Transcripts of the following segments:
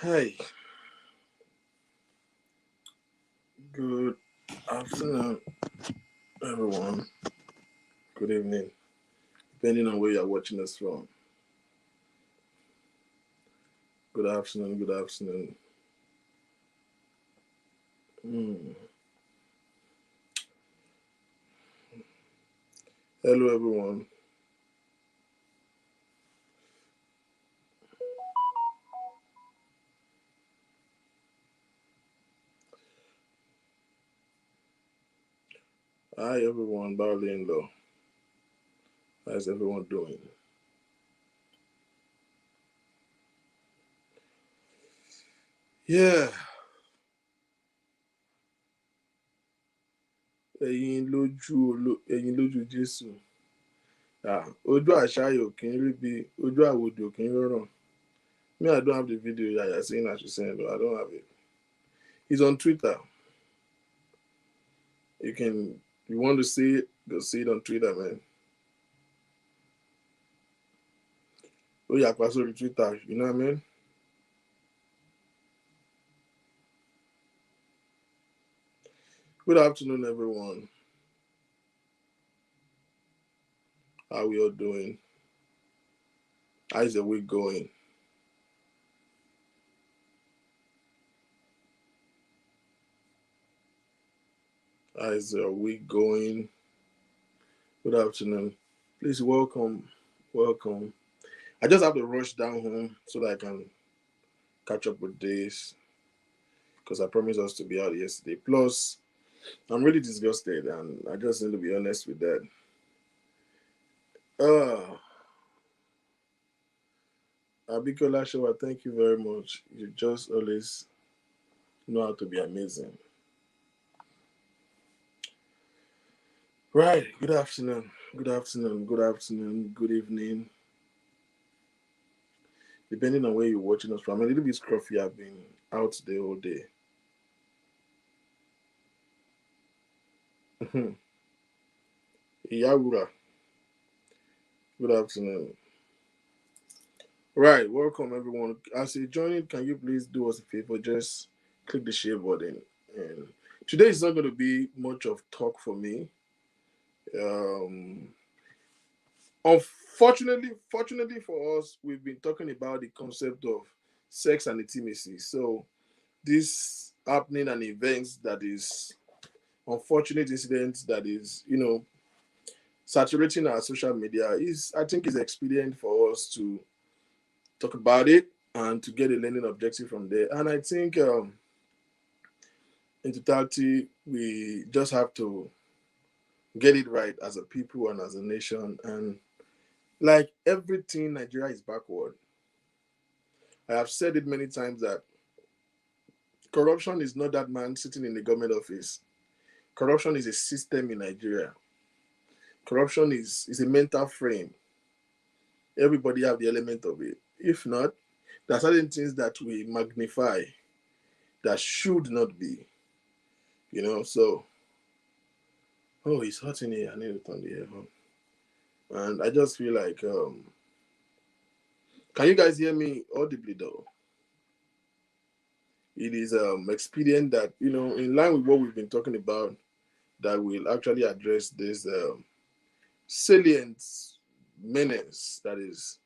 Hey, good afternoon, everyone. Good evening, depending on where you're watching us from. Good afternoon, good afternoon. Hmm. Hello, everyone. Hi, everyone. Barley in law. How's everyone doing? Yeah, ẹ̀yin lójú Jésù. Ojú àṣàyò kì í rí bí ojú àwòdì kì í rọrùn. Me, I don't have the video that you're saying I should send. I don't have it. It's on Twitter. You want to see it, go see it on Twitter, man. Oh, yeah, pass over Twitter. You know what I mean? Good afternoon, everyone. How we all doing? How is the week going? How is the week going? Good afternoon. Please welcome, welcome. I just have to rush down home so that I can catch up with this because I promised us to be out yesterday. Plus, I'm really disgusted and I just need to be honest with that. Uh, Abikola Showa, thank you very much. You just always know how to be amazing. Right. Good afternoon. Good afternoon. Good afternoon. Good evening. Depending on where you're watching us from. I'm a little bit scruffy. I've been out the whole day. Yawura, good afternoon. Right, welcome everyone. As you're joining, can you please do us a favor? Just click the share button. And today is not going to be much of talk for me. Um, fortunately for us, we've been talking about the concept of sex and intimacy. So this happening and events that is unfortunate incidents that is saturating our social media is I think is expedient for us to talk about it and to get a learning objective from there. And I think in totality we just have to get it right as a people and as a nation. And like everything, Nigeria is backward. I have said it many times that corruption is not that man sitting in the government office. Corruption is a system in Nigeria. Corruption is a mental frame. Everybody have the element of it. If not, there are certain things that we magnify that should not be. So oh, it's hot in here. I need to turn the air on. And I just feel like can you guys hear me audibly though? It is expedient that, in line with what we've been talking about, that will actually address this salient menace that is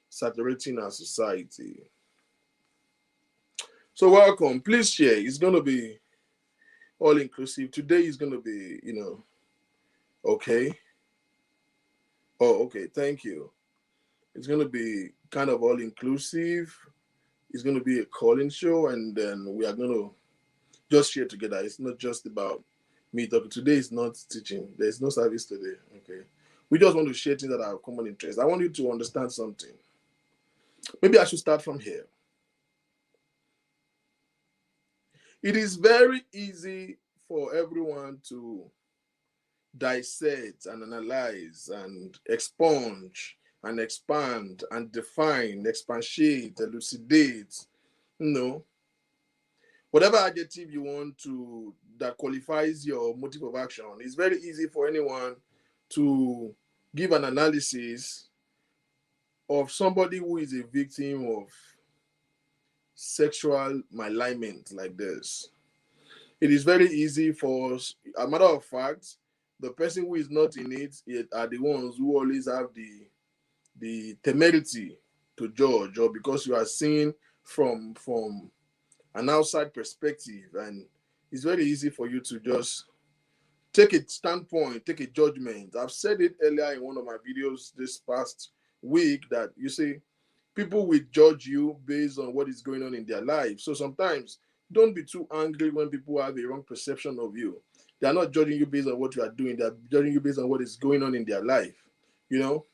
saturating our society. So welcome. Please share. It's gonna be all inclusive. Today is gonna be, okay. Oh, okay, thank you. It's gonna be kind of all inclusive. It's gonna be a calling show, and then we are gonna just share together. It's not just about me talking. Today is not teaching. There's no service today. Okay. We just want to share things that are of common interest. I want you to understand something. Maybe I should start from here. It is very easy for everyone to dissect and analyze and expunge and expand and define, expatiate, elucidate, you know, whatever adjective you want to that qualifies your motive of action. It's very easy for anyone to give an analysis of somebody who is a victim of sexual malignment like this. It is very easy for us. A matter of fact, the person who is not in it yet are the ones who always have the temerity to judge, or because you are seeing from an outside perspective, and it's very easy for you to just take a standpoint, take a judgment. I've said it earlier in one of my videos this past week that you see, people will judge you based on what is going on in their life. So sometimes don't be too angry when people have a wrong perception of you. They are not judging you based on what you are doing, they're judging you based on what is going on in their life, you know,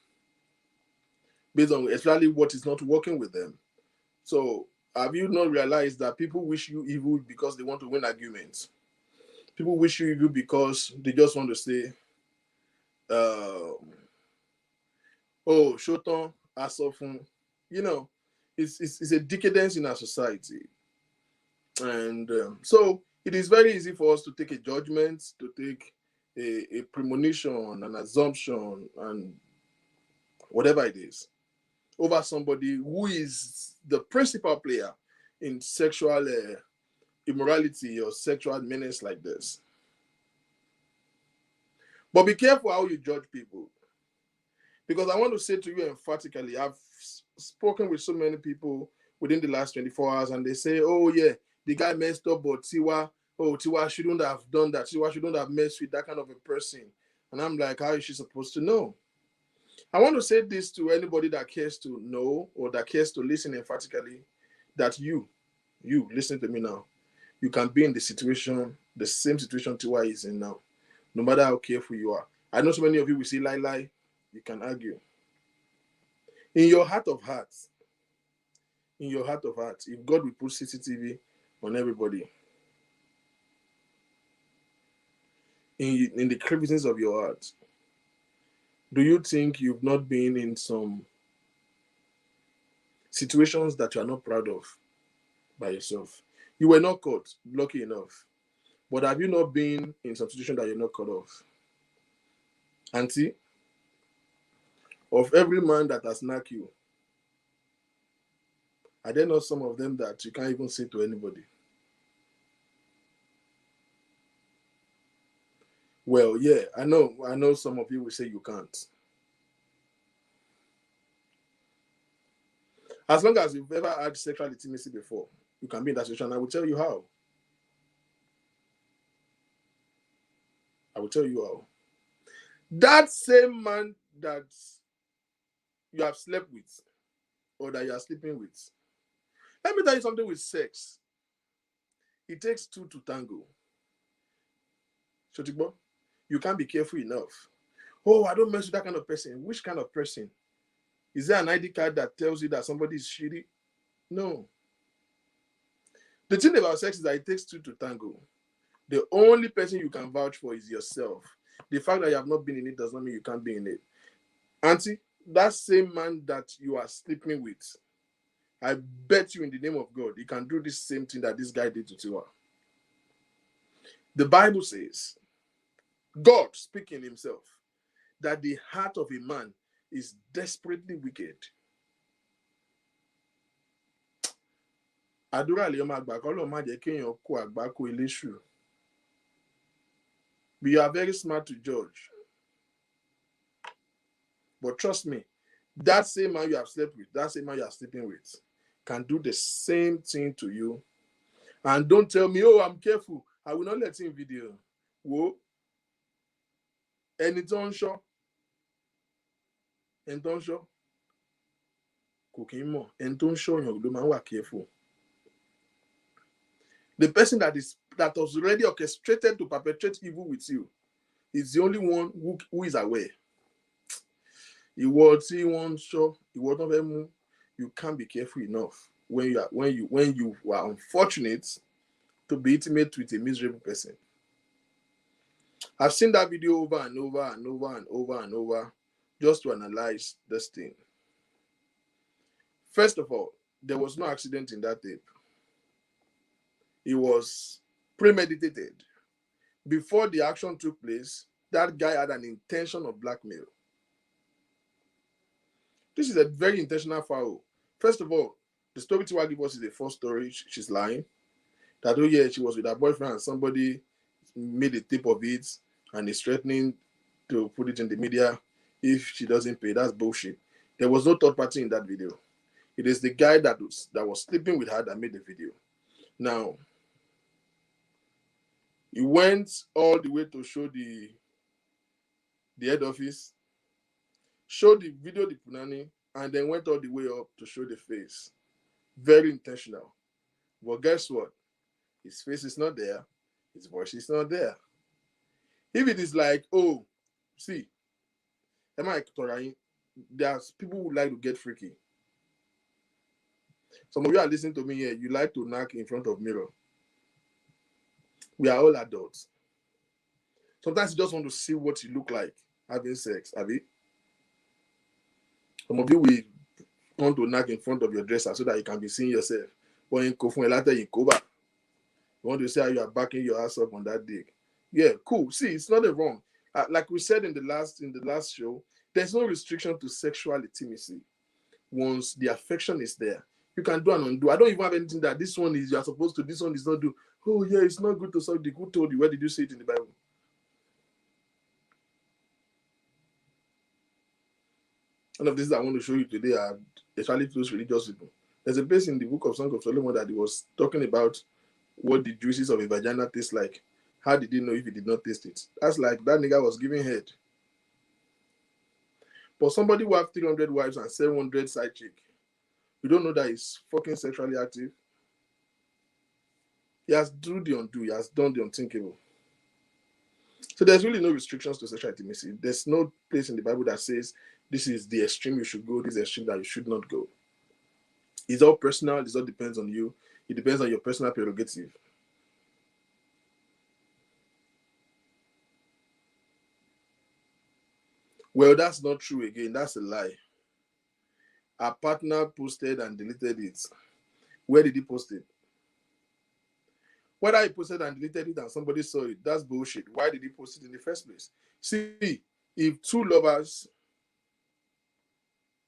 based on especially what is not working with them. So have you not realized that people wish you evil because they want to win arguments? People wish you evil because they just want to say, uh, oh, Shoton, Asofun. You know, it's a decadence in our society. And so it is very easy for us to take a judgment, to take a premonition, an assumption, and whatever it is, over somebody who is the principal player in sexual immorality or sexual menace like this. But be careful how you judge people. Because I want to say to you emphatically, I've spoken with so many people within the last 24 hours, and they say, oh, yeah, the guy messed up, but Tiwa shouldn't have done that. Tiwa shouldn't have messed with that kind of a person. And I'm like, how is she supposed to know? I want to say this to anybody that cares to know or that cares to listen emphatically, that you listen to me now, you can be in the situation, the same situation Tiwa is in now, no matter how careful you are. I know so many of you will say lie, you can argue. In your heart of hearts, if God will put CCTV on everybody, in the crevices of your heart, do you think you've not been in some situations that you are not proud of by yourself? You were not caught, lucky enough. But have you not been in some situation that you're not caught of? Auntie, of every man that has knocked you, are there not some of them that you can't even say to anybody? Well, yeah, I know some of you will say you can't. As long as you've ever had sexual intimacy before, you can be in that situation. I will tell you how. That same man that you have slept with or that you are sleeping with, let me tell you something with sex. It takes two to tango. Shotigbo, you can't be careful enough. Oh, I don't mess with that kind of person. Which kind of person? Is there an ID card that tells you that somebody is shitty? No. The thing about sex is that it takes two to tango. The only person you can vouch for is yourself. The fact that you have not been in it does not mean you can't be in it. Auntie, that same man that you are sleeping with, I bet you in the name of God, he can do the same thing that this guy did to Tiwa. The Bible says, God speaking himself, that the heart of a man is desperately wicked. Àdúrà lè ọmọ àgbà kọ́ lọ́ọ́ má jẹ́ kéèyàn kó àgbákò eléṣù. But you are very smart to judge. But trust me, that same man you have slept with, that same man you are sleeping with, can do the same thing to you. And don't tell me, oh, I'm careful, I will not let him video. Whoa. Ẹni tó ń ṣọ́, kò kí ń mọ̀, ẹni tó ń ṣọ́yàn ló máa ń wà careful. The person that was already orchestrated to perpetrate evil with you is the only one who is aware. Ìwọ tí wọ́n ń ṣọ́, ìwọ tó fẹ́ mú, you can't be careful enough when you are unfortunate to be intimate with a miserable person. I've seen that video over and over and over and over and over just to analyze this thing. First of all, there was no accident in that tape. It was premeditated. Before the action took place, that guy had an intention of blackmail. This is a very intentional foul. First of all, The story Tiwa give us is a false story. She's lying. That, oh yeah, she was with her boyfriend and somebody made a tip of it and is threatening to put it in the media if she doesn't pay. That's bullshit. There was no third party in that video. It is the guy that was sleeping with her that made the video. Now, he went all the way to show the head office, showed the video the punani, and then went all the way up to show the face. Very intentional. But guess what? His face is not there. His voice is not there. If it is like, oh, see, there's people who like to get freaky. Some of you are listening to me here. You like to knock in front of mirror. We are all adults. Sometimes you just want to see what you look like having sex. Have you? Some of you will want to knock in front of your dresser so that you can be seeing yourself. But in Kofun you want to see how you are backing your ass up on that dick. Yeah, cool. See, it's not a wrong. Like we said in the last show, there's no restriction to sexual intimacy. Once the affection is there, you can do and undo. I don't even have anything that this one is you're supposed to, this one is not do. Oh yeah, it's not good to suck the good told you. Where did you see it in the Bible? One of these I want to show you today are especially those religious people. There's a place in the book of Song of Solomon that he was talking about what the juices of a vagina taste like. How did he know if he did not taste it? That's like that nigga was giving head. But somebody who have 300 wives and 700 side chick, you don't know that he's fucking sexually active. He has done the undo. He has done the unthinkable. So there's really no restrictions to sexual intimacy. There's no place in the Bible that says this is the extreme you should go, this is the extreme that you should not go. It's all personal. It all depends on you. It depends on your personal prerogative. Well, that's not true again. That's a lie. Our partner posted and deleted it. Where did he post it? Whether he posted and deleted it and somebody saw it, that's bullshit. Why did he post it in the first place? See, if two lovers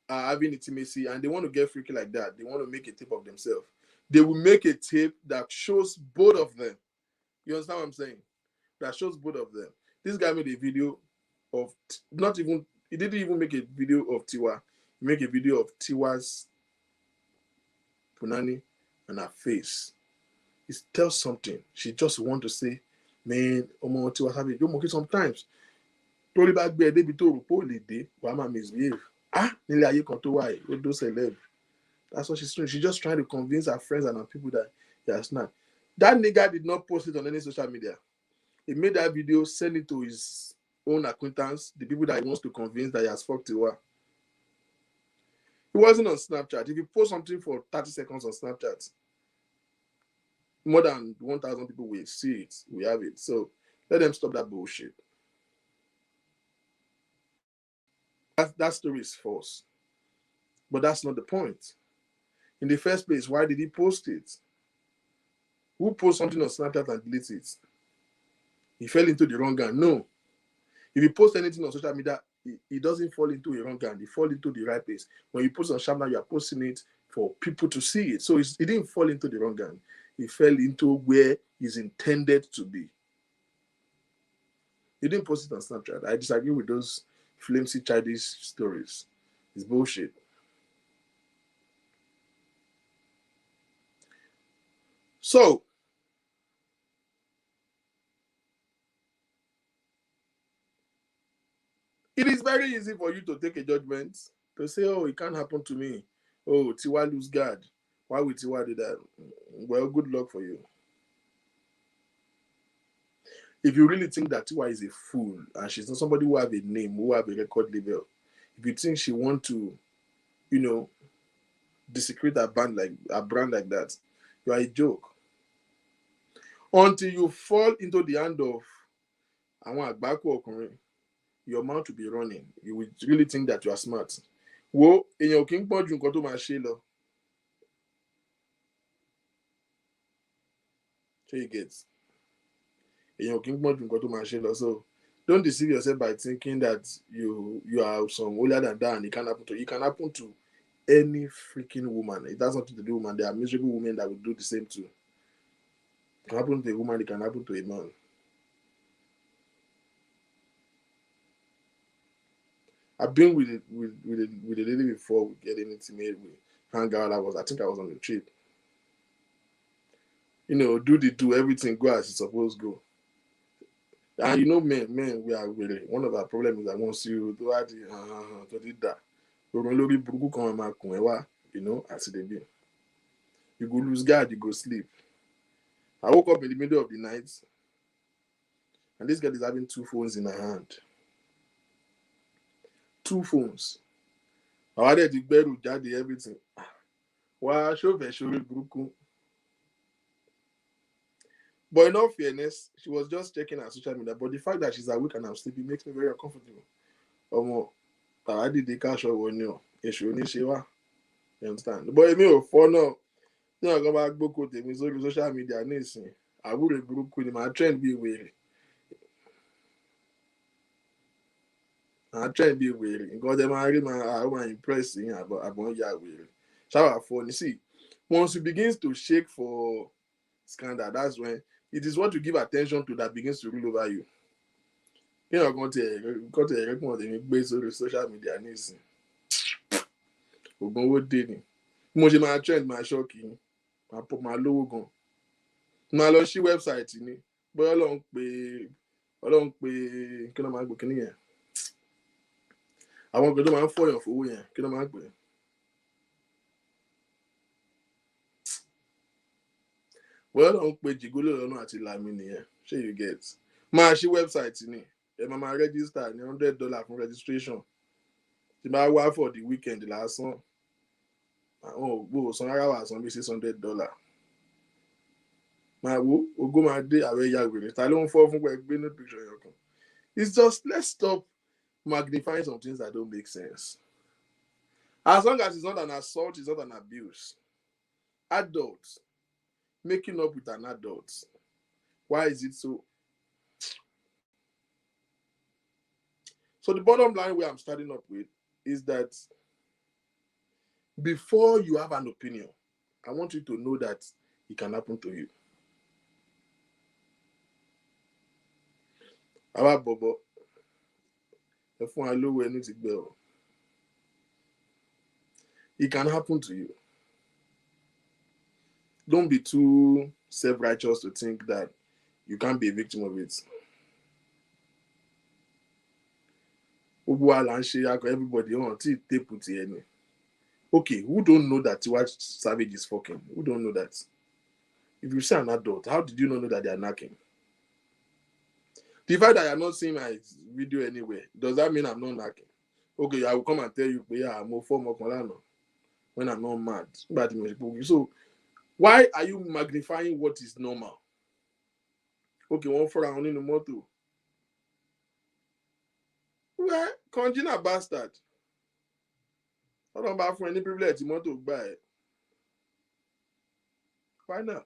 are having intimacy and they want to get freaky like that, they want to make a tape of themselves, they will make a tape that shows both of them. You understand what I'm saying? That shows both of them. This guy made a video of he didn't even make a video of Tiwa. He made a video of Tiwa's punani and her face. It tells something. She just want to say, man, Tiwa have it. You sometimes. Probably back there, they be told, why am I misbehave? Nearly a year to why? Those celeb. That's what she's doing. She's just trying to convince her friends and her people that it's not. That nigga did not post it on any social media. He made that video, send it to his own acquaintance, the people that he wants to convince that he has fucked Tiwa. He wasn't on Snapchat. If you post something for 30 seconds on Snapchat, more than 1,000 people will see it. We have it. So let them stop that bullshit. That story is false. But that's not the point. In the first place, why did he post it? Who posts something on Snapchat and deletes it? He fell into the wrong gang. No. If you post anything on social media, it doesn't fall into a wrong gang. It falls into the right place. When you post on Shamna, you are posting it for people to see it. So it didn't fall into the wrong gang. It fell into where it's intended to be. You didn't post it on Snapchat. I disagree with those flimsy, childish stories. It's bullshit. So, it is very easy for you to take a judgment, to say, oh, it can't happen to me. Oh, Tiwa lose guard. Why would Tiwa do that? Well, good luck for you. If you really think that Tiwa is a fool and she's not somebody who have a name, who have a record label, if you think she want to, desecrate a brand like that, you are a joke. Until you fall into the hand of your mouth will be running. You will really think that you are smart. Wo, èèyàn kì í pọ̀ ju nǹkan tó máa ṣe lọ. So you get. Èèyàn kì í pọ̀ ju nǹkan tó máa ṣe lọ. So don't deceive yourself by thinking that you are some older than that and it can happen to you. It can happen to any freaking woman. It has nothing to do with women. There are miserable women that will do the same too. It can happen to a woman, it can happen to a man. I've been with a lady before we getting intimate. We hang out. I think I was on the trip. Do everything go as it's supposed to go. And men, we are really one of our problems is that once you do that, as it be. You go lose guard, you go sleep. I woke up in the middle of the night, and this girl is having 2 phones in her hand. 2 phones. I wanted to bed with daddy, everything. Wow, show Bruku. But in all fairness, she was just checking her social media. But the fact that she's awake and I'm sleeping makes me very uncomfortable. I did the cash over you. You understand? But for now, go back book to me social media. I would have broken my trend be weary. I try to be weary. Because them I impressing about weary. Shower phone. You see, once you begins to shake for scandal, that's when it is what you give attention to that begins to rule over you. Go to based on social media. Ogun dé ni. Mo ṣe máa trend máa ṣọ́ọ̀kì yín. Máa lówó gan. Máa lọ sí wẹ́bsáìtì ni. Bóyá Ọlọ́run pé kí ló máa ń gbé kíní yẹn. Àwọn kan tó máa ń fọyàn fowó yẹn kí ló máa ń pè é. Bóyá Ọlọ́run pé jìgólò lọ́nà àti làmì nìyẹn. Ṣé you get? Máa ṣí wẹ́bsáìtì ni. Ẹ máa register ní $100 fún registration. Tí bá wá for the weekend lásán. Àwọn ògbó san rárá wà san bí $600. Máa wo ogó máa dé àwẹ̀ ya wèrè. Ta ló ń fọ́ fún pé gbé ní picture yẹn kan. It's just let's stop magnifying some things that don't make sense. As long as it's not an assault, it's not an abuse. Adults making up with an adult. Why is it so? So the bottom line where I'm starting up with is that before you have an opinion, I want you to know that it can happen to you. Our Bobo, it can happen to you. Don't be too self-righteous to think that you can't be a victim of it. Everybody okay, who don't know that Tiwa Savage is fucking? Who don't know that? If you say an adult, how did you not know that they are knacking? The fact that you're not seeing my video anywhere, does that mean I'm not knacking? Okay, I will come and tell you, yeah, I'm when I'm not mad. So why are you magnifying what is normal? Okay, one for round in the motor. Well, conjure bastard. I don't buy for any privilege, you want to buy it. Why not?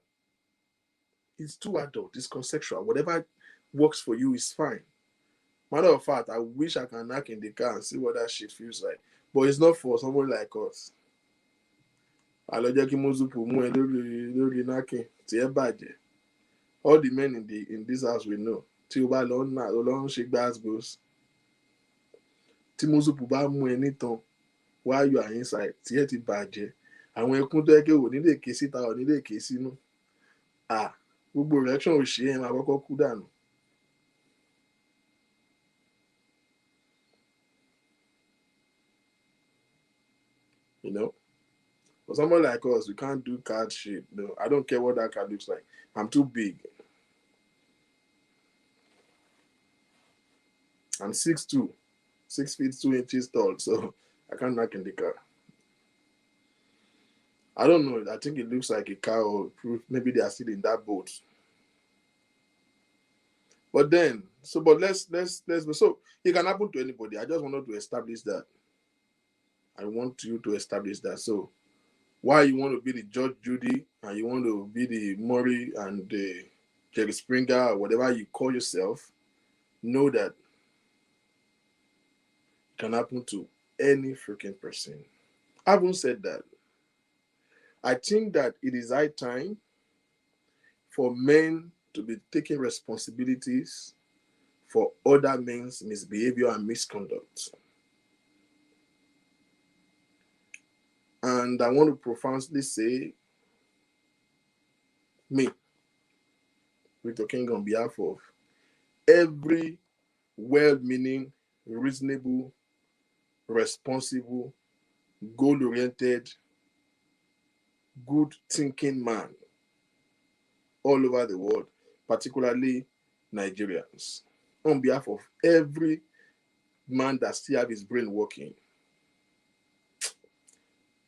It's too adult, it's consensual. Whatever works for you is fine. Matter of fact, I wish I can knock in the car and see what that shit feels like. But it's not for someone like us. All the men in this house we know. Tiwa long shake bass goes. Timozupu ba mu anything while you are inside. Tiye ti bàjẹ́. Àwọn ẹkún tó yẹ kí wò nílé ké síta ò nílé ké sínú. Gbogbo reaction ò ṣe é máa kọ́kọ́ kú dànù. You know? For someone like us, we can't do card shit. No, I don't care what that card looks like. I'm too big. I'm 6'2", 6 feet 2 inches tall, so I can't knock in the car. I don't know. I think it looks like a car, or maybe they are still in that boat. But then, let's so it can happen to anybody. I just wanted to establish that. I want you to establish that. So why you want to be the Judge Judy and you want to be the Murray and the Jerry Springer or whatever you call yourself, know that it can happen to any freaking person. Having said that, I think that it is high time for men to be taking responsibilities for other men's misbehavior and misconduct. And I want to profoundly say, me, Victor King, on behalf of every well meaning, reasonable, responsible, goal oriented, good thinking man all over the world, particularly Nigerians. On behalf of every man that still have his brain working,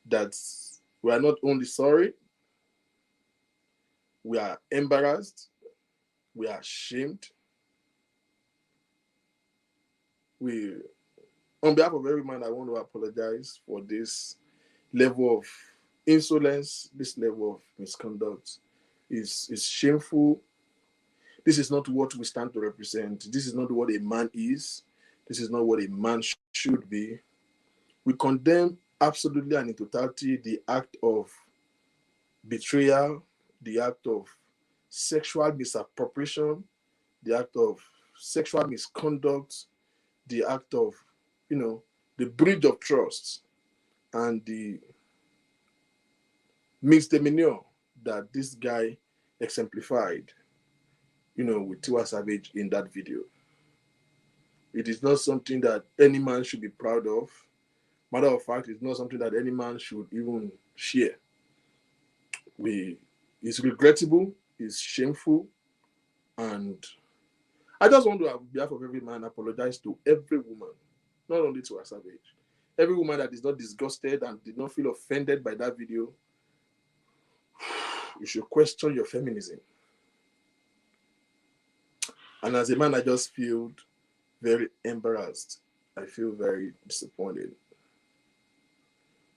that we are not only sorry, we are embarrassed, we are ashamed. We, on behalf of every man, I want to apologize for this level of insolence, this level of misconduct. Is shameful. This is not what we stand to represent. This is not what a man is. This is not what a man should be. We condemn absolutely and in totality the act of betrayal, the act of sexual misappropriation, the act of sexual misconduct, the act of, the breach of trust, and the misdemeanor that this guy exemplified, with Tiwa Savage in that video. It is not something that any man should be proud of. Matter of fact, it's not something that any man should even share. It's regrettable, it's shameful, and I just want to, on behalf of every man, apologize to every woman, not only to her savage. Every woman that is not disgusted and did not feel offended by that video, you should question your feminism. And as a man, I just feel very embarrassed. I feel very disappointed.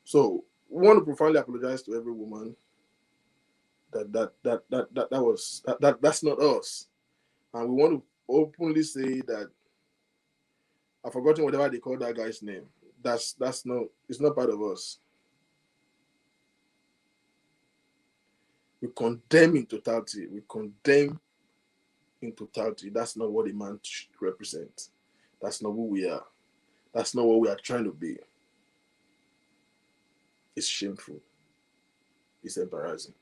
So, we want to profoundly apologize to every woman that's not us. And we want to openly say that I've forgotten whatever they call that guy's name. That's not, it's not part of us. We condemn in totality. We condemn in totality. That's not what a man should represent. That's not who we are. That's not what we are trying to be. It's shameful. It's embarrassing.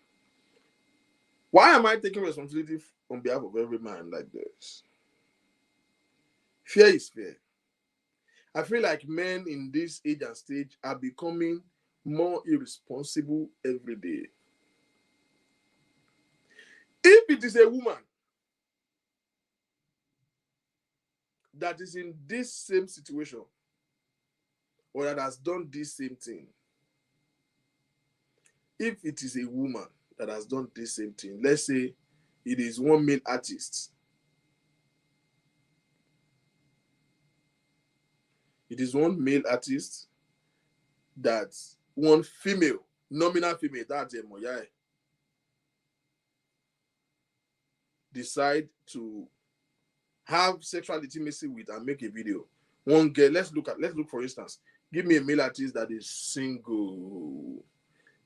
Why am I taking responsibility on behalf of every man like this? Fear is fear. I feel like men in this age and stage are becoming more irresponsible every day. If it is a woman that is in this same situation or that has done this same thing, if it is a woman that has done this same thing, let's say it is one male artist, it is one male artist that one female, nominal female, that's a moya, decide to have sexual intimacy with and make a video. One girl, let's look for instance, give me a male artist that is single.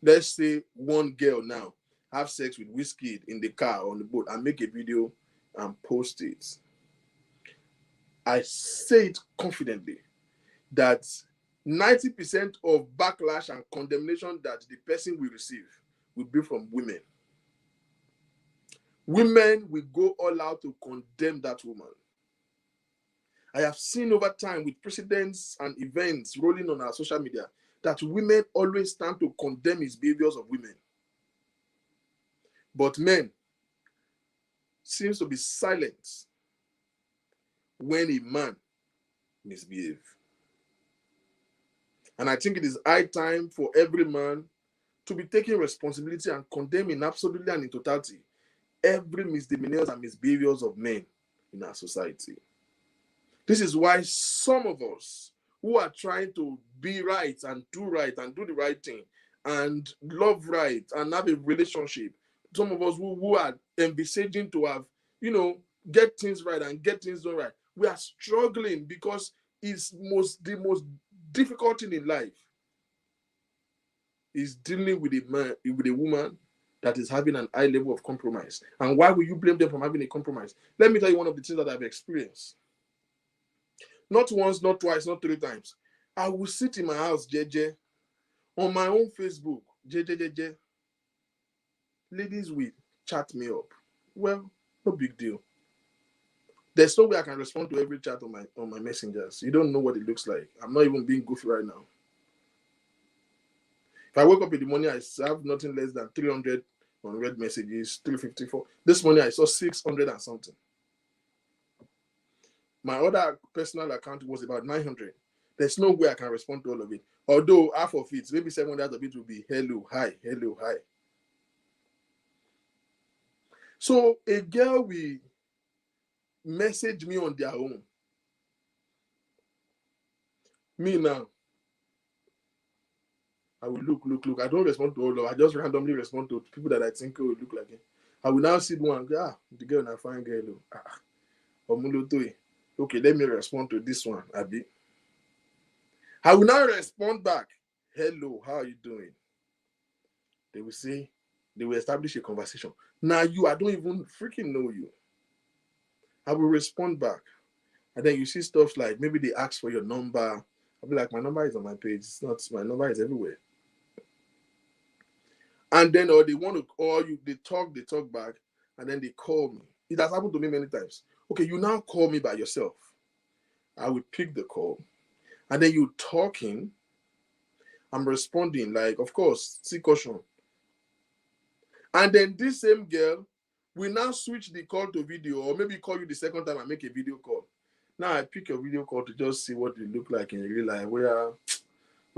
Let's say one girl now have sex with Wizkid in the car or on the boat and make a video and post it. I say it confidently that 90% of backlash and condemnation that the person will receive will be from women. Women will go all out to condemn that woman. I have seen over time with precedents and events rolling on our social media that women always stand to condemn his behaviors of women. But men seems to be silent when a man misbehaves. And I think it is high time for every man to be taking responsibility and condemning absolutely and in totality every misdemeanors and misbehaviors of men in our society. This is why some of us who are trying to be right and do the right thing and love right and have a relationship, some of us who are envisaging to have, get things right and get things done right, we are struggling because it's the most difficult thing in life. is dealing with a man, with a woman that is having an high level of compromise. And why will you blame them for having a compromise? Let me tell you one of the things that I've experienced. Not once, not twice, not three times. I will sit in my house, JJ, on my own Facebook, JJ. Ladies will chat me up. Well, no big deal. There's no way I can respond to every chat on my messengers. You don't know what it looks like. I'm not even being goofy right now. If I wake up in the morning, I have nothing less than 300 unread messages, 354. This morning I saw 600 and something. My other personal account was about 900. There's no way I can respond to all of it. Although half of it, maybe 700 of it will be hello, hi, hello, hi. So a girl will message me on their own. Me now, I will look. I don't respond to all of them. I just randomly respond to people that I think will look like it. I will now see one and go, the girl na fine girl. Okay, let me respond to this one, Abi. I will now respond back. Hello, how are you doing? They will say, they will establish a conversation. Now I don't even freaking know you. I will respond back. And then you see stuff like maybe they ask for your number. I'll be like, my number is on my page. It's not, my number is everywhere. And then, or they want to call you, they talk back, and then they call me. It has happened to me many times. Okay, you now call me by yourself. I will pick the call. And then you talking, I'm responding, like, of course, see caution. And then this same girl will now switch the call to video, or maybe call you the second time and make a video call. Now I pick your video call to just see what you look like in real life. Where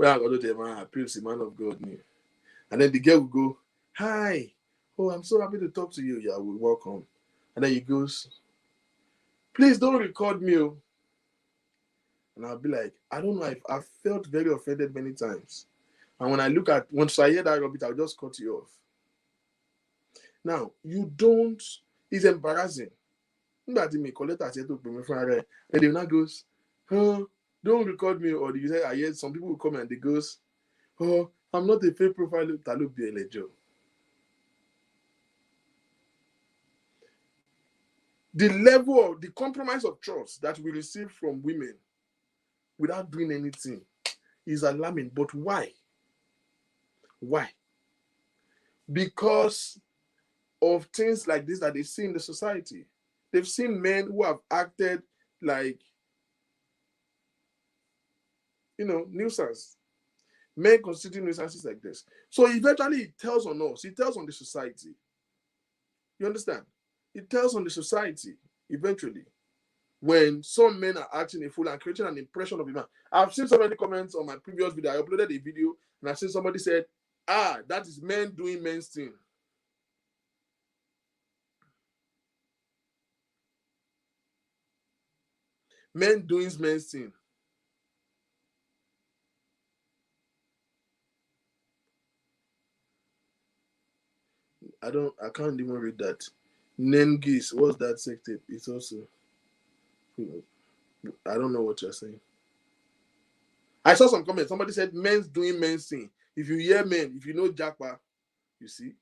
I go to the man, appeals the man of God. And then the girl will go, hi. Oh, I'm so happy to talk to you. Yeah, we're welcome. And then he goes, please don't record me. And I'll be like, I don't know. I've felt very offended many times. And once I hear that rubbish, I'll just cut you off. Now, it's embarrassing. And then they now goes, oh, don't record me. Or you say, I hear some people will come and they goes, oh, I'm not a fake profile. The level of the compromise of trust that we receive from women without doing anything is alarming. But why? Why? Because of things like this that they see in the society. They've seen men who have acted like, nuisance. Men constitute nuisances like this. So eventually it tells on us. It tells on the society. You understand? It tells on the society eventually. When some men are acting a fool and creating an impression of a man. I've seen so many comments on my previous video. I uploaded a video and I've seen somebody said, that is men doing men's thing. Men doing men's thing. I can't even read that. Nengis, what's that sex tape? It's also, I don't know what you're saying. I saw some comments. Somebody said men's doing men's thing. If you hear men, if you know Japa, you see,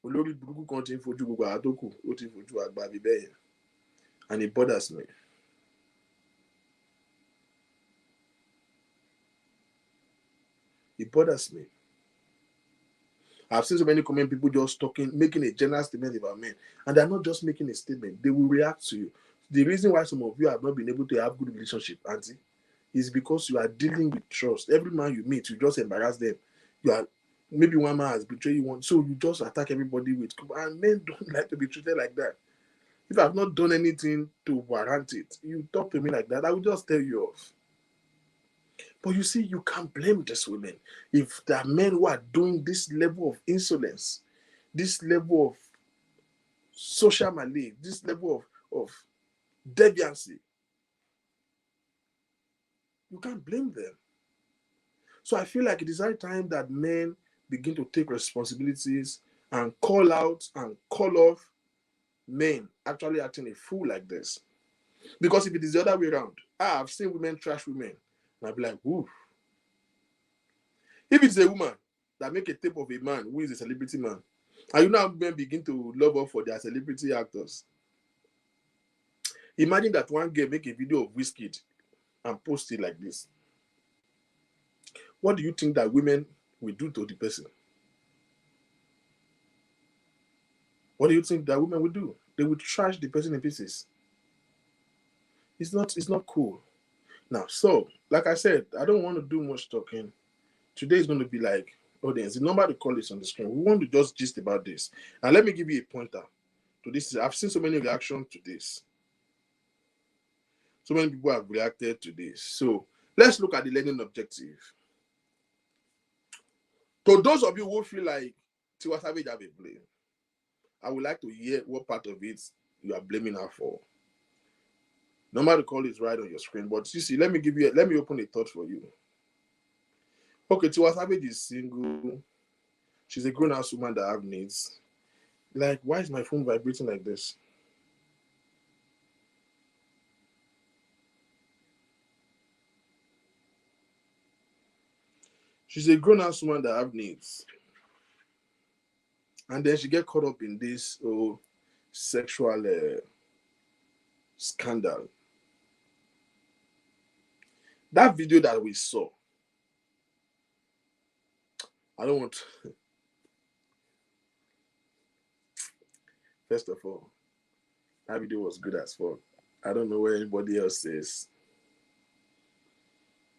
and it bothers me. It bothers me. I've seen so many comment people just talking, making a general statement about men, and they're not just making a statement. They will react to you. The reason why some of you have not been able to have good relationship, Auntie, is because you are dealing with trust. Every man you meet, you just embarrass them. Maybe one man has betrayed you once, so you just attack everybody with. And men don't like to be treated like that. If I've not done anything to warrant it, you talk to me like that, I will just tell you off. But you see, you can't blame these women. If there are men who are doing this level of insolence, this level of social malice, this level of deviancy, you can't blame them. So I feel like it is high time that men begin to take responsibilities and call out and call off men actually acting a fool like this. Because if it is the other way around, I've seen women trash women, and I'll be like, ooh. If it's a woman, that make a tape of a man who is a celebrity man. And you now begin to love up for their celebrity actors. Imagine that one girl make a video of Wizkid and post it like this. What do you think that women will do to the person? What do you think that women will do? They will trash the person in pieces. It's not cool. Now, so like I said, I don't want to do much talking. Today is going to be like, audience, the number to call is on the screen. We want to just gist about this. And let me give you a pointer to this. I've seen so many reactions to this. So many people have reacted to this. So let's look at the learning objective. To those of you who feel like Tiwa Savage have a blame, I would like to hear what part of it you are blaming her for. Number to call is right on your screen. But you see, let me open a thought for you. Okay, Tiwa Savage is single. She's a grown-ass woman that have needs. Like, why is my phone vibrating like this? She's a grown-ass woman that have needs. And then she get caught up in this sexual scandal. That video that we saw, I don't want... First of all, that video was good as fuck. I don't know what anybody else says.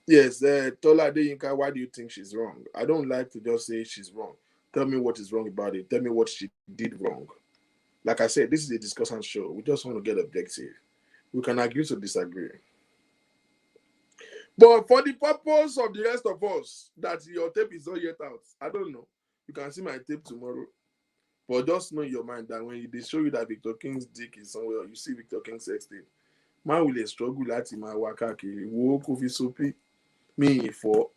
Yes, Tola Adeyinka, why do you think she's wrong? I don't like to just say she's wrong. Tell me what is wrong about it. Tell me what she did wrong. Like I said, this is a discussion show. We just want to get objective. We can agree to disagree. But for the purpose of the rest of us, that your tape is not yet out, I don't know. You can see my tape tomorrow. But just know in your mind that when they show you that Victor King's dick is somewhere, you see Victor King's sex tape, man will struggle láti máa wá káàkiri. Wo kó fi sopi. Me for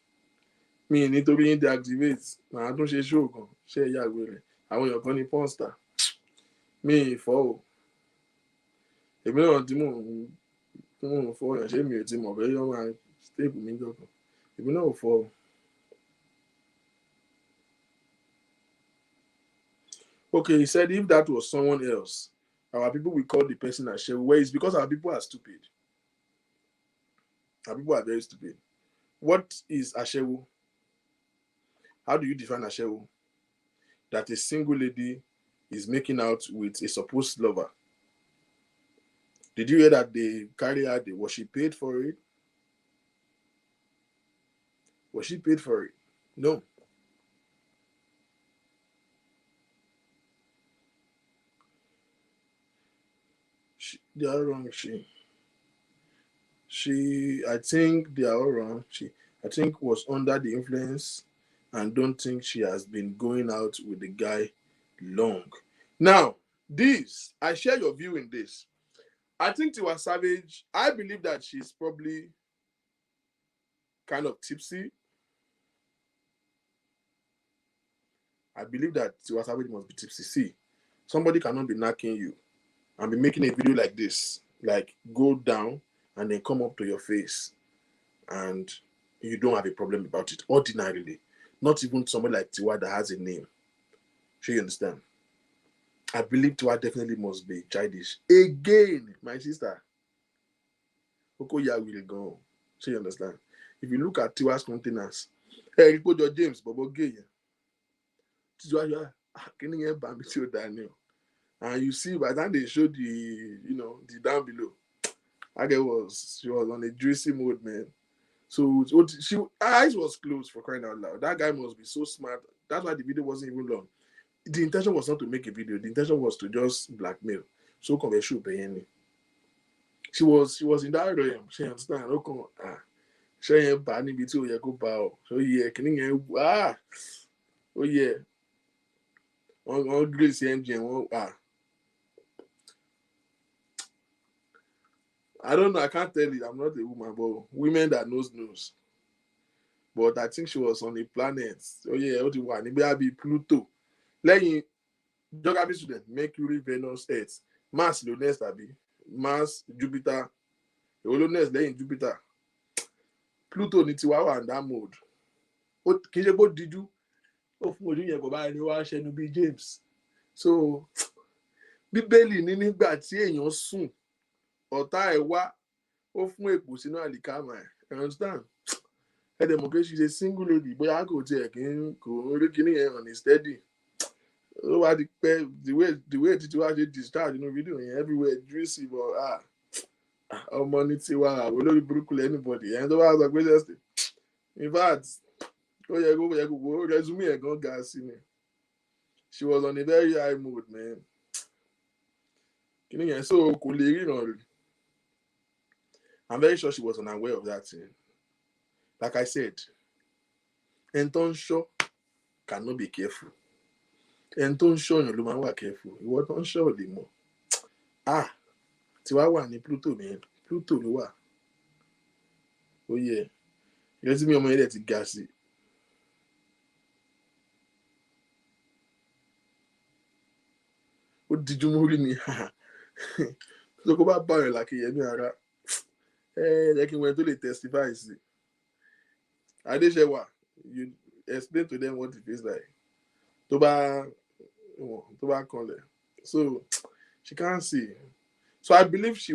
me nítorí deactivate. Màá tún ṣe show kan. Ṣé ẹ̀yà wẹ̀rẹ̀. Àwọn èèyàn kan ní porn star. Me for o. Èmi náà tí mò ń fọ́ yàn ṣé mi ò ti mọ̀ bẹ́ẹ̀ yọ̀ máa tape mi jọ̀kan. Èmi náà ò fọ́ o. Okay, he said if that was someone else, our people will call the person Ashewu. Well, it's because our people are stupid. Our people are very stupid. What is Ashewu? How do you define Ashewu? That a single lady is making out with a supposed lover. Did you hear that they carry out was she paid for it? Was she paid for it? No. They are wrong. I think they are all wrong. I think, was under the influence and don't think she has been going out with the guy long. Now, I share your view in this. I think Tiwa Savage, I believe that she's probably kind of tipsy. I believe that Tiwa Savage must be tipsy. See, somebody cannot be knocking you and be making a video like this, like go down and then come up to your face and you don't have a problem about it ordinarily. Not even somebody like Tiwa that has a name. Sure you understand? I believe Tiwa definitely must be childish. Again, my sister. Okoya will go. Sure you understand? If you look at Tiwa's containers, hey, put your James, Bobo Gay. Tiwa, can you hear Bambi to Daniel? And you see, by the time they showed the down below, she was on a juicy mode, man. So her eyes was closed, for crying out loud. That guy must be so smart. That's why the video wasn't even long. The intention was not to make a video. The intention was to just blackmail. So convention paying me. She was in that realm. She understand. She ain't bad in between. You go bow. So yeah, can you oh yeah. On Grace engine. I don't know. I can't tell you. I'm not a woman, but women that knows. But I think she was on a planet. Oh yeah, what you want? Maybe Pluto. Lẹ́yìn geography student, Mercury, Venus, Earth, Mars ló next àbí Mars, Jupiter, èwo ló next lẹ́yìn Jupiter. Pluto ní Tiwa wà in that mode. Kì í ṣe bó díjú. ó fún ojú yẹn kò bá ní wá ṣẹnu bíi James. So bíbélì ní nígbà tí èèyàn sùn ọ̀tá ẹ̀ wá ó fún èpò sínú àlìkámà ẹ̀. You understand? Ẹ dẹ̀ mọ̀ pé she's a single lady, bóyá kò tiẹ̀ kò rí kíní yẹn on a steady. Ó wá di pé the way títí wá ṣe discharge nínú fídíò yẹn everywhere juicy but ọmọ ní Tiwa àwọn olórí burúkú lẹ́ anybody ẹni tó bá sọ pé just in fact ó yẹ kó resume ẹ̀ gan ga sí ni. She was on a very high mood, man. Kíní yẹn so kò lè ríran rí. I'm very sure she was unaware of that thing. Like I said, ẹni tó ń ṣọ́ cannot be careful. Ẹni tó ń ṣọ́ yàn ló máa ń wà careful. Ìwọ tó ń ṣọ́ ò lè mọ̀. Tiwa wà ní Pluto man. Pluto ló wà. Ó yẹ. Ìrètí mi ọmọ yẹn dẹ̀ ti ga sí. Ó dijú mórí ni. So kó bá bá rẹ̀ làkèyẹmí ara. Jẹ́ kí wọ́n tó lè testify sí. Adéṣẹ́wà, you explain to them what it feels like. Tó bá kanlẹ̀. So she can't see. So I believe she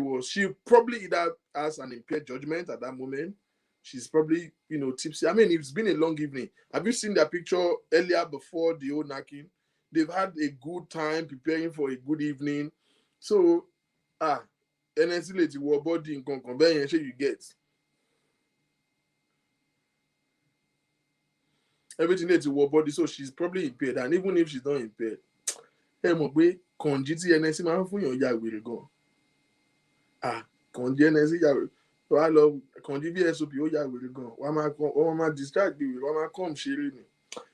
probably either has an impaired judgment at that moment. She's probably, tipsy. I mean, it's been a long evening. Have you seen their picture earlier before the whole knacking? They've had a good time preparing for a good evening. So, NSC lady wọ body nǹkan kan bẹ́ẹ̀ yẹn ṣé you get. Everything lady wọ body, so she's probably impaired. And even if she's not impaired, ẹ mọ̀ pé kànjí tí NSC máa ń fún yàn ya wèrè gan. Kànjí NSC ya wèrè. Wàá lọ kànjí VSOP ó ya wèrè gan. Wọ́n máa distract the wèrè, wọ́n máa come ṣeré ni.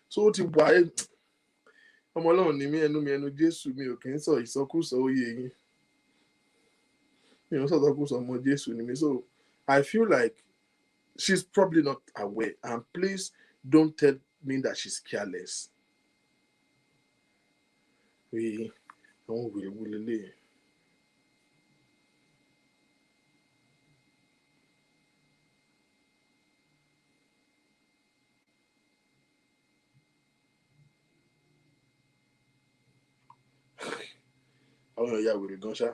So ó ti wà ẹ́ ọmọ Ọlọ́run ni mí ẹnu Jésù mi ò kì í sọ ìsọkúsọ oyè yín. Mi ò sọ̀tọ̀kúsọ ọmọ Jésù ni mí. So I feel like she's probably not aware. And please don't tell me that she's careless. Àwọn wèrè wo lélẹ̀. Àwọn èèyàn ya wèrè gan ṣá.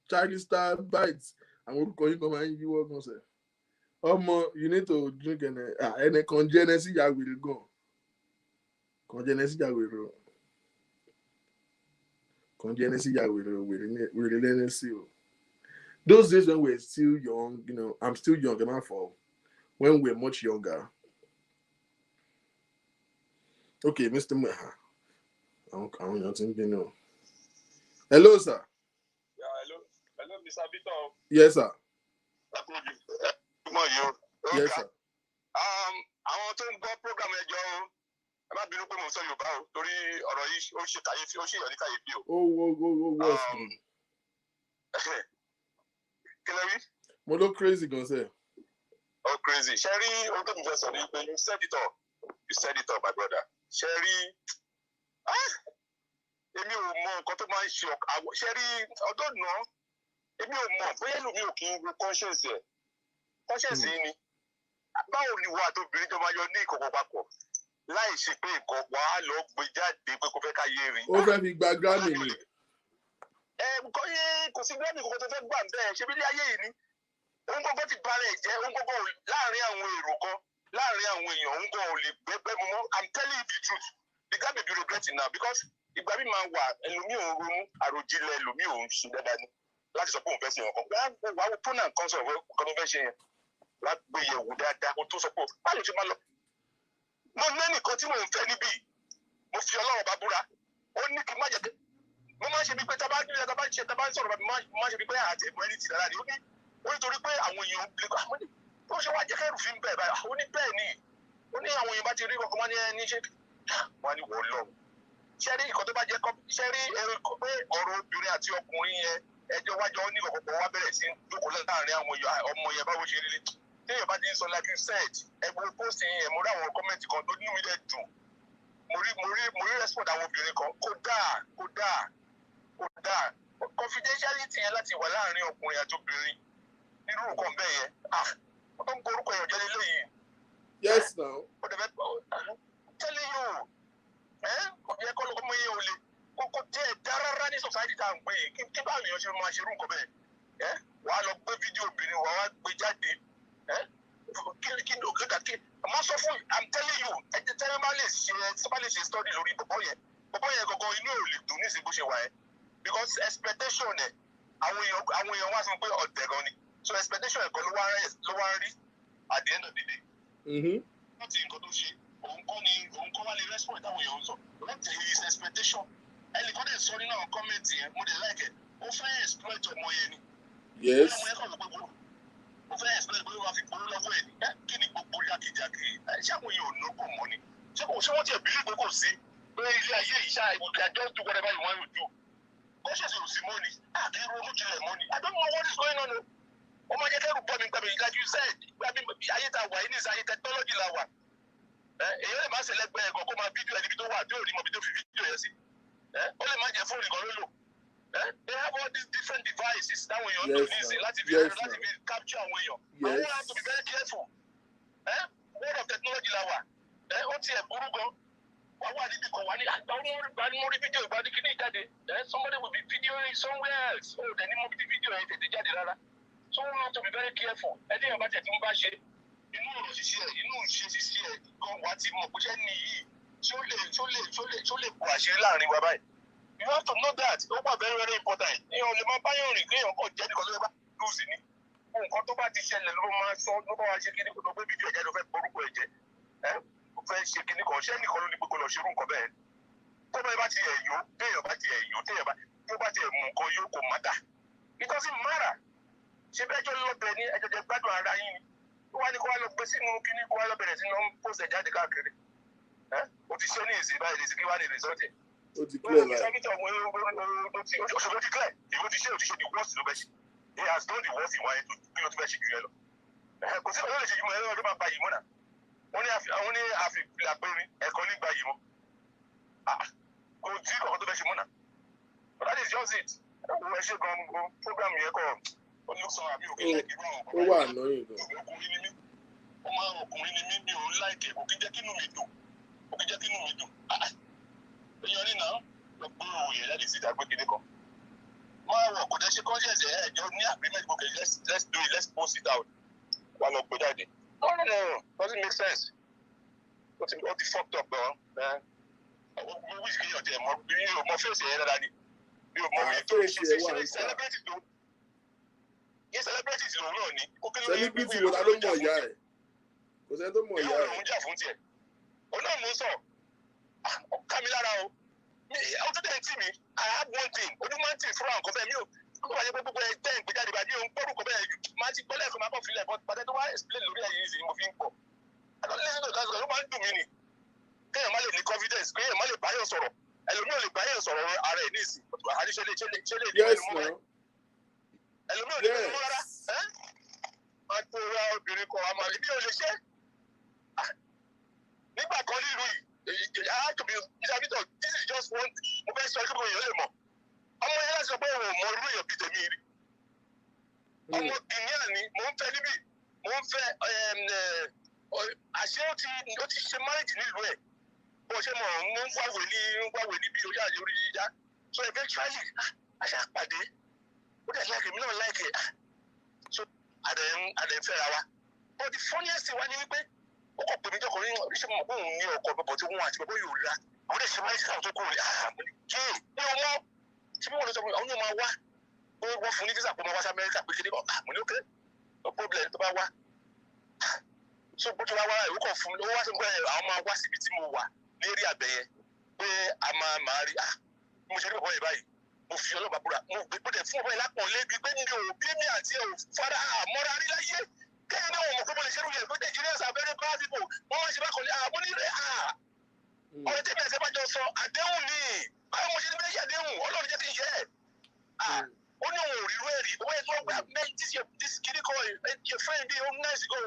Charlie Star Bites. Àwọn orúkọ yìí kan máa ń yíwọ́ gan sẹ̀. Ọmọ, you need to drink ẹnẹ kan jẹ́ ẹnẹ sí ya wèrè gan. Kan jẹ́ ẹnẹ sí ya wèrè o. Kan jẹ́ ẹnẹ sí ya wèrè lẹ́nẹ sí o. Those days when we're still young, I'm still young, am I for? When we're much younger. Okay, Mr. Àwọn èèyàn ti ń bínú. Hello, sir. Yeah, hello, Mr. Victor. Yes, sir. Good morning. Yes, sir. Àwọn tó ń gbọ́ program ẹjọ́ o, ẹ má bínú pé mo sọ Yorùbá o, torí ọ̀rọ̀ yìí ó ṣe kàyéfì, ó ṣe ìyọ̀ ní kàyéfì o. What's Kí ló rí? Mo ló crazy gan sẹ́. Oh, crazy. Ṣé rí ohun tó mi fẹ́ sọ ni pé you said it all, my brother. Ṣé rí èmi ò mọ nǹkan tó máa ń ṣe ṣé rí ọdún náà èmi ò mọ bóyá lómi ò kí ń wo conscience ẹ̀. Conscience yìí ni báwo ni wà tó obìnrin tó máa yọ ní ìkọ̀kọ̀ papọ̀ láì ṣe pé nǹkan wà á lọ gbé jáde pé kò fẹ́ ká yé rí. Ó fẹ́ fi gba Grammy ni. Nǹkan yẹn kò sí Grammy kankan tó fẹ́ gbà bẹ́ẹ̀ ṣe bí ilé ayé yìí ni. Òun gbogbo ti bára ẹ̀ jẹ́, òun gbogbo láàrin àwọn èrò kan, láàrin àwọn èèyàn, òun gbogbo ò lè gbẹ́gbẹ́ mu mọ́. I'm telling you the truth. The guy may be regretting now because ìgbà mi máa wà ẹlòmíì òun ronú àròjinlẹ̀ ẹlòmíì òun sùn dáadáa ni láti sọ pé òun fẹ́ ṣe nǹkan. Wàá wo pọ́nà nǹkan sọ̀rọ̀ nǹkan tó fẹ́ ṣe yẹn. Wàá gbé yẹ̀wò dáadáa kó tó sọ pé báwo ló ṣe máa lọ. Mo ní ẹnìkan tí mò ń fẹ́ níbí, mo fi Ọlọ́run bá búra. Ó ní kí n má jẹ́ pé mo máa ń ṣe bí pé tá bá ń sọ̀rọ̀ bàbá mo máa ń ṣe bí pé àti ẹ̀mọ́ ẹni tì lára ni. Ó ní torí pé àwọn èèyàn lè kọ́ àwọn ó ṣe wá jẹ́ kẹ́rù fi ń bẹ̀ báyìí. Ó ní bẹ́ẹ̀ ni. Ó ní àwọn èèyàn bá ti rí ọkọ̀ wọn ní ẹni ṣe wọ́n ní wọ́n lọ. Ṣé rí nǹkan tó bá jẹ́ ṣé rí pé ọ̀rọ̀ obìnrin àti ọkùnrin yẹn ẹjọ́ wájọ́ ní ọ̀pọ̀pọ̀ wá bẹ̀rẹ̀ sí jókòó láàrin àwọn ọmọ yẹn báwo ṣe rí téèyàn bá ti ń sọ like you said ẹgbẹ́ pósì yẹn mo rí àwọn kọ́mẹ́ǹtì kan tó nínú mi dẹ̀ dùn mo rí respond àwọn obìnrin kan kódà kò dáa confidentiality yẹn láti wà láàrin ọkùnrin àti obìnrin nínú nǹkan bẹ́ẹ̀ yẹn ó tó ń borúkọ èèyàn jẹ́ lélẹ́yìí. Yes now. ó dẹ̀ fẹ́ tẹ́lẹ̀ yóò kò yẹ kọ́ ọmọ yẹn ò lè kókó díẹ̀ dárára ní society tá à ń gbé yìí kí báwo èèyàn ṣe máa ṣerú nǹkan bẹ́ẹ̀ wàá lọ gbé fídíò obìnrin wàá wá gbé jáde kí ni òkè kàkí àmọ́ sọ fún I'm telling you ẹ̀jẹ̀ tẹ́lẹ̀ má lè ṣe study lórí bọ̀bọ̀ yẹn gangan inú ò lè dùn ní ìsìn bó ṣe wà ẹ́ because expectation ẹ̀ àwọn èèyàn wá sọ pé ọ̀dẹ̀ gan ni so expectation ẹ̀ gan ló wá ń rí at the end of the day. láti nǹkan tó ṣe òun kọ́ wá lè respond táwọn èèyàn ń sọ láti his expectation ẹnìkan dẹ̀ sọ nínú àwọn kọ́mẹ̀ntì yẹn mo dẹ̀ like ẹ̀ ó fẹ́ exploit ọmọ yẹn ni. Yes. ọmọ yẹn kọ̀ ló pé ó fẹ́ exploit pé wọ́n fi polú lọ́wọ́ ẹ̀ ní kí ni gbogbo jákèjádé ṣé àwọn èèyàn ò lọ́gbọ̀n mọ́ ni ṣé wọ́n ti ẹ̀ bílí pé kò sí pé ilé ayé yìí ṣáà we can just do whatever you want to do conscience ò sí mọ́ ni àkíyè ronú jinlẹ̀ mọ́ ni I don't know what is going on o ó máa jẹ́ kẹ́rù bọ́ mi gbàgbé like you said ayé ta wà ní ayé technology la wà èyí lè má ṣe lẹ́gbẹ̀ẹ́ ẹ̀kọ́ kó máa fídíò ẹni tó wà tí ò ní mọ bí tó fi fídíò yẹn sí ó lè má jẹ́ fóònù kan ló lò they have all these different devices táwọn èèyàn ń lò ní ìsìn láti fi capture àwọn èèyàn and we have to be very careful world of technology la wà ó tiẹ̀ burú gan wà níbi kan wà ní àgbáwọ́n fídíò ìgbàdí kí ní ìjáde somebody will be videoing somewhere else ó dẹ̀ ní mọ bí fídíò yẹn tètè jáde rárá so we have to be very careful ẹni yẹn bá tẹ̀ tí ń bá ṣe inú ọ̀rọ̀ ṣiṣẹ́ inú ìṣe ṣiṣẹ́ gan wà ti mọ̀ pé ṣẹ́ ní yìí tí ó lè bù àṣírí láàrin wa báyìí you have to know that ó wà very very important èèyàn lè máa báyọ̀ rìn kéèyàn kàn jẹ́ nìkan tó bá lùsì ni nǹkan tó bá ti ṣẹlẹ̀ ló máa sọ ló bá wá ṣe kíní kan tó gbé fídíò ẹ̀jẹ̀ ló fẹ́ borúkọ ẹ̀jẹ̀ ó fẹ́ ṣe kíní kan ṣẹ́ nìkan ló ní gbogbo lọ ṣerú nǹkan bẹ́ẹ̀ tó bá ti ẹ̀yọ́ téèyàn bá ti ẹ̀yọ́ tó bá ti ẹ̀mú nǹkan yóò kò mátà it doesn't matter ṣé bẹ́ẹ̀ jọ lọ́bẹ̀ ní ẹ̀jẹ̀ gbádùn ara yín ni wọ́n á ní kó wá lọ gbé sínú kíní kó wá lọ bẹ̀rẹ̀ sínú pósẹ̀ jáde káàkiri ó ti ṣe ní ìsìn báyìí lè sì kí wá ní rìsọ́ọ̀tì ó ti clear like ó ti clear ìwé ti ṣe the worst ló bẹ́ ṣe he has done the worst ìwà yẹn tó kí ló ti bẹ́ ṣe jù yẹn lọ kò sí ọ̀rọ̀ lè ṣe jù mọ́ ẹ̀rọ ọdún máa ba yìí mọ́ náà wọ́n ní àfihàn péré ẹ̀kọ́ nígbà yìí mọ́ kò tí kọ̀ọ̀kan tó bẹ́ ṣe mọ́ náà but that is just it ẹ ṣe gan program yẹn kọ́ ó ní sọ àmì òkè láìkì rú àwọn ó wà lóyìn gan. ọkùnrin ni mí mi ò ń láìkì kò kí jẹ́ kínú mi dùn èèyàn ní náà lọ gbé òun yẹn láti síta gbé kíní kan máa wọ̀ kò dẹ́ ṣe conscience ẹ̀jọ́ ní agreement gbogbo let's do it let's post it out wà lọ gbé jáde no doesn't make sense ó ti fucked up gan mo wish kí èèyàn tẹ̀ mọ́ mi ò mọ fèsì ẹ̀ dáadáa ni mi ò mọ mi tó ṣe celebrity tó yẹ celebrity tí òun náà ní. celebrity wo la ló mọ̀ ìyá ẹ̀ kò sẹ́ni tó mọ̀ ìyá ẹ̀. òun jà fún tiẹ̀ òun náà mú sọ ká mi lára o ọdún tẹ̀ tí mi I have one thing ojú máa ń tì fúnra nǹkan fẹ́ mi ò kó wáyé pé gbogbo ẹ̀ tẹ́ ìgbé jáde bá mi ò ń gbọ́dọ̀ kọ́ bẹ́ẹ̀ máa ti gbọ́lẹ̀ ẹ̀kọ́ máa kọ́ filẹ̀ bọ́ pàtẹ́ tó wá explain lórí ẹ̀yìn ìsìn mo fi ń pọ̀ àtọ́ lẹ́sìn tó kásìkò ló máa ń dùn mí ni kéèyàn má lè ní confidence kéèyàn má lè báyọ̀ sọ̀rọ̀ ẹlòmíì ò lè báyọ̀ sọ̀rọ̀ ara ẹ̀ ní ìsìn àdíṣe lè ní ẹnu mọ́ ẹlòmíì ò lè ní ẹnu mọ́ rárá máa tó ra obìnrin kan àmọ́ èmi ò lè ṣe nígbà kan nílùú yìí I have to be interpreter this is just one mo fẹ́ sọ kí mo yàn lè mọ̀ ọmọ yẹn láti sọ pé òun ò mọ irú èèyàn bíi tèmi rí ọmọ kìnìún ni mò ń fẹ́ níbí mò ń fẹ́ àṣé ó ti ṣe marriage nílùú ẹ̀ bó ṣe mọ̀ ń wáwé níbi orí àyè orí yíyá so eventually àṣà àpàdé ó dẹ̀ láìkè mí náà láìkè so àdẹ̀ ń fẹ́ra wa but the funniest thing wá ní wípé ó kọ̀ pé mi jọkùnrin oríṣi mọ̀ pé òun ní ọkọ̀ bọ̀bọ̀ tí wọ́n àti bọ̀bọ̀ yóò ra àwọn ọdẹ ṣe marriage káwọn tó kúrò ní àmì kéè ní ọmọ tí wọ́n lọ sọ pé àwọn yóò máa wá pé wọ́n fún ní visa pé wọ́n wá sí Amẹ́ríkà pé kéde àmì ní òkè no problem tó bá wá so bó ti wá wá ìwé kan fún mi ó wá sí pé àwọn máa wá síbi tí mo wà ní eré àbẹ̀yẹ pé a máa rí mo ṣe ní bọ̀bọ̀ yẹn báyìí mo fi ọlọ́ba búra mo gbé dẹ̀ fún ọ̀bọ̀ yẹn lápọ̀ lébi pé mi ò bí mi àti ẹ̀ ò fara àmọ́ra rí láyé kẹ́yìn náà wọ́n mọ̀ pé mo lè ṣerú yẹn pé Nigerians are very bad people wọ́n máa ṣe bá kọ́lé àmọ́ ní rẹ̀ ọ̀rẹ́ tẹ́mi ẹ̀sẹ̀ bá jọ sọ àdéhùn ni báwo mo ṣe ní bẹ́ẹ̀ yàdéhùn Ọlọ́run jẹ́ kí n yẹ ẹ̀ ó ní òun ò rí rẹ́ẹ̀rí owó yẹn tó gbà this kiri kọ́ your friend bí home nice go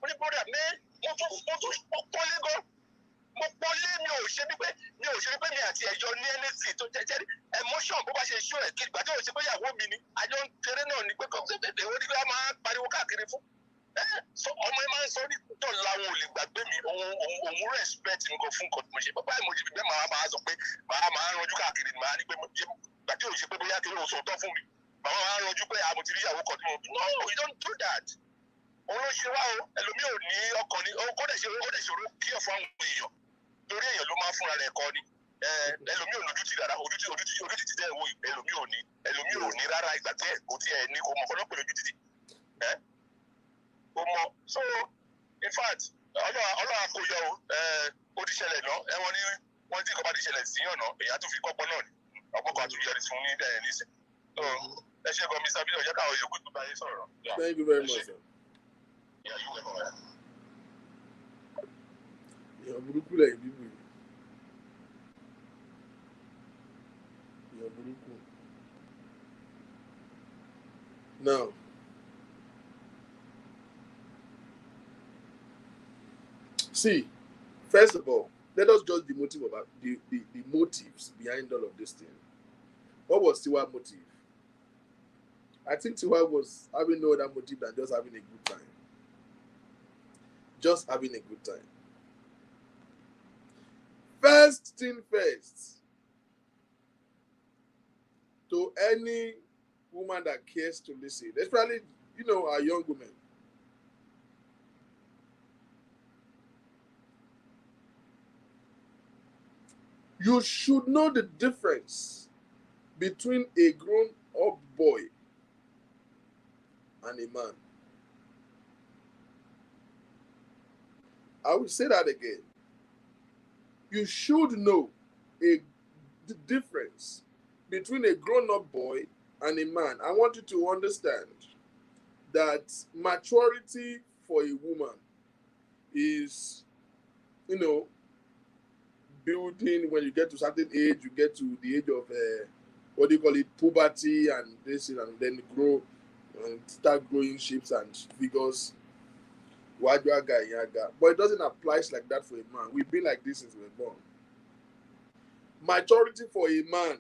ó ní brother mẹ́ mo tún pọ́nlé gan mo pọ́nlé mi ò ṣe bí pé mi àti ẹ̀yọ ní ẹnẹ́sì tó jẹ́jẹ́ emotion bó bá ṣe ṣó ẹ̀ kí ìgbà tí ò ṣe pé ìyàwó mi ni àjọ ń kéré náà ni pé kó ṣe tètè ó ní bí wọ́n máa pariwo káàkiri fún ọmọ ẹ máa ń sọ ní tó làwọn ò lè gbàgbé mi òun respect nǹkan fún nǹkan tí mo ṣe bàbá ìmọ̀ jìbìtì bẹ́ẹ̀ máa sọ pé máa ranjú káàkiri ni máa ní pé ìgbà tí ò ṣe pé bóyá kí ló sọ tọ́ fún mi màmá máa ranjú pé àmọ̀ ti rí ìyàwó kan tí mo no you don't do that òun ló ṣe wá o ẹlòmíì ò ní ọkàn ní ó dẹ̀ ṣòro kí ẹ̀ fún àwọn èèyàn torí èèyàn ló máa fúnra rẹ̀ kọ́ ni ẹlòmíì ò lójú ti dára ojú ti dẹ́ wo ẹlòmíì ò ní rárá ìgbà tí ẹ̀ kò tí ẹ̀ ní kò mọ̀ ọlọ́pẹ̀ lójú títì kò mọ̀ so in fact ọlọ́run kò yọ ó ti ṣẹlẹ̀ náà ẹ̀wọ̀n ní wọ́n tí nǹkan bá ti ṣẹlẹ̀ sí ọ̀nà èyí tó fi kọ́pọ̀ náà ni ọgbọ́n kan àtúnyẹ̀rì fún ní bẹ́ẹ̀ nísìn ẹ ṣe gan Mr. Bill ọ̀jẹ́ káwọn yòókù tó bá yé sọ̀rọ̀. Thank you very much, sir. Èèyàn burúkú lẹ́yìn bíbù yìí. Èèyàn burúkú. Now, see, first of all, let us judge the motive about the motives behind all of this thing. What was Tiwa's motive? I think Tiwa was having no other motive than just having a good time. Just having a good time. First thing first, to any woman that cares to listen, especially, our young women, you should know the difference between a grown-up boy and a man. I will say that again. You should know the difference between a grown-up boy and a man. I want you to understand that maturity for a woman is, building when you get to a certain age, you get to the age of, puberty and this, and then grow and start growing shapes and figures. But it doesn't apply like that for a man. We've been like this since we were born. Maturity for a man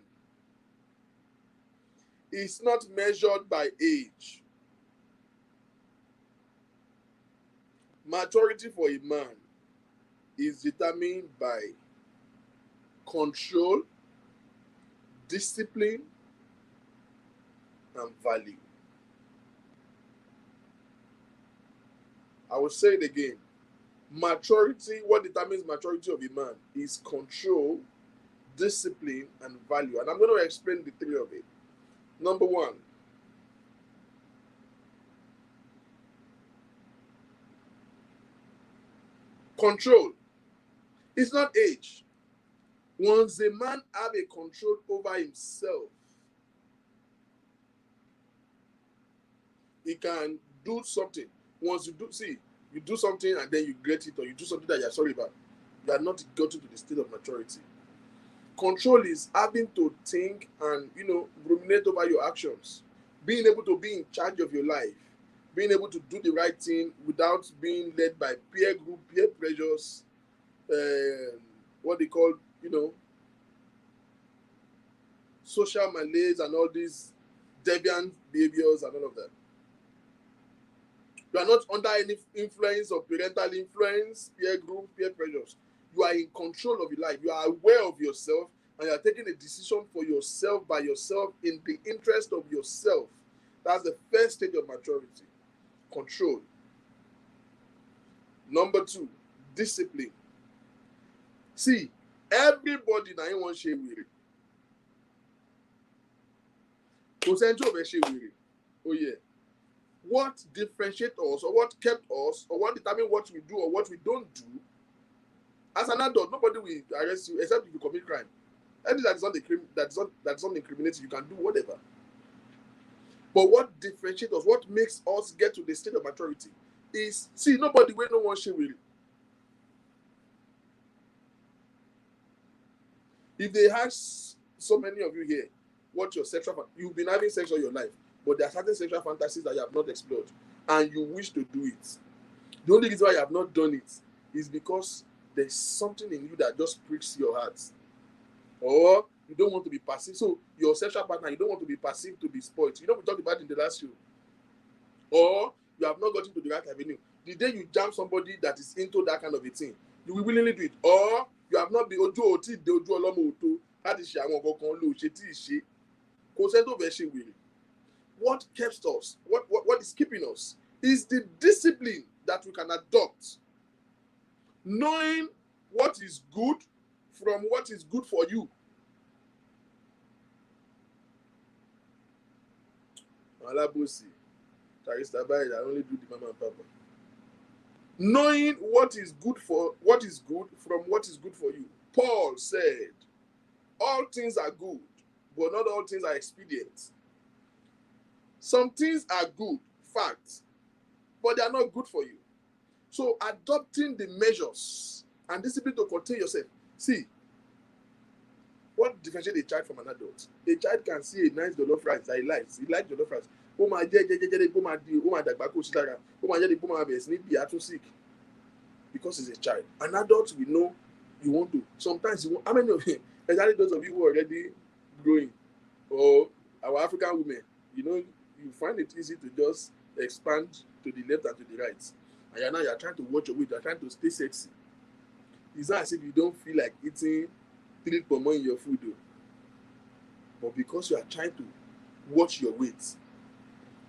is not measured by age. Maturity for a man is determined by control, discipline, and value. I will say it again. Maturity, what determines maturity of a man is control, discipline, and value. And I'm going to explain the three of it. Number one, control. It's not age. Once a man have a control over himself, he can do something. Once you do something and then you regret it, or you do something that you're sorry about, you are not gotten to the state of maturity. Control is having to think and, ruminate over your actions, being able to be in charge of your life, being able to do the right thing without being led by peer group, peer pressures, what they call, social malaise and all these deviant behaviors and all of that. You are not under any influence of parental influence, peer group, peer pressures. You are in control of your life. You are aware of yourself, and you are taking a decision for yourself, by yourself, in the interest of yourself. That's the first stage of maturity. Control. Number two, discipline. See, everybody now in one shape with it. Oh yeah. What differentiates us, or what kept us, or what determines what we do or what we don't do? As an adult, nobody will arrest you except if you commit crime. Anything that's not incriminating, you can do whatever. But what differentiates us, what makes us get to the state of maturity, is nobody will no one share with you. If they ask so many of you here, what your sexual, you've been having sex all your life, but there are certain sexual fantasies that you have not explored, and you wish to do it. The only reason why you have not done it is because there's something in you that just pricks your heart, or you don't want to be passive. So your sexual partner, you don't want to be passive to be spoiled. You know, we talked about in the last show. Or you have not gotten to the right avenue. The day you jam somebody that is into that kind of a thing, you will willingly do it. Or you have not been ojú òtí de ojú ọlọ́mọ òtó láti ṣe àwọn kankan ló ṣe tí ì ṣe. Kò sẹ́ni tó fẹ́ ṣe wèrè. What keeps us, what is keeping us, is the discipline that we can adopt. Knowing what is good from what is good for you. Alabosi, Tarista Bai, I only do the mama and papa. Knowing what is good from what is good for you. Paul said, all things are good, but not all things are expedient. Some things are good, facts, but they are not good for you. So adopting the measures and discipline to contain yourself. See, what differentiates a child from an adult? A child can see a nice jollof rice that he likes. He likes jollof rice. Ó máa jẹ́ ó máa dàgbà kó sí lára. Ó máa jẹ́ ó máa bẹ̀rẹ̀ sí ní bí àtún sick. Because he's a child. An adult will know you want to. Sometimes you want. How many of you, especially those of you who are already growing, or our African women, you know, you find it easy to just expand to the left and to the right. And you're trying to watch your weight, you're trying to stay sexy. It's not as if you don't feel like eating 3 pomo in your food, though. But because you are trying to watch your weight,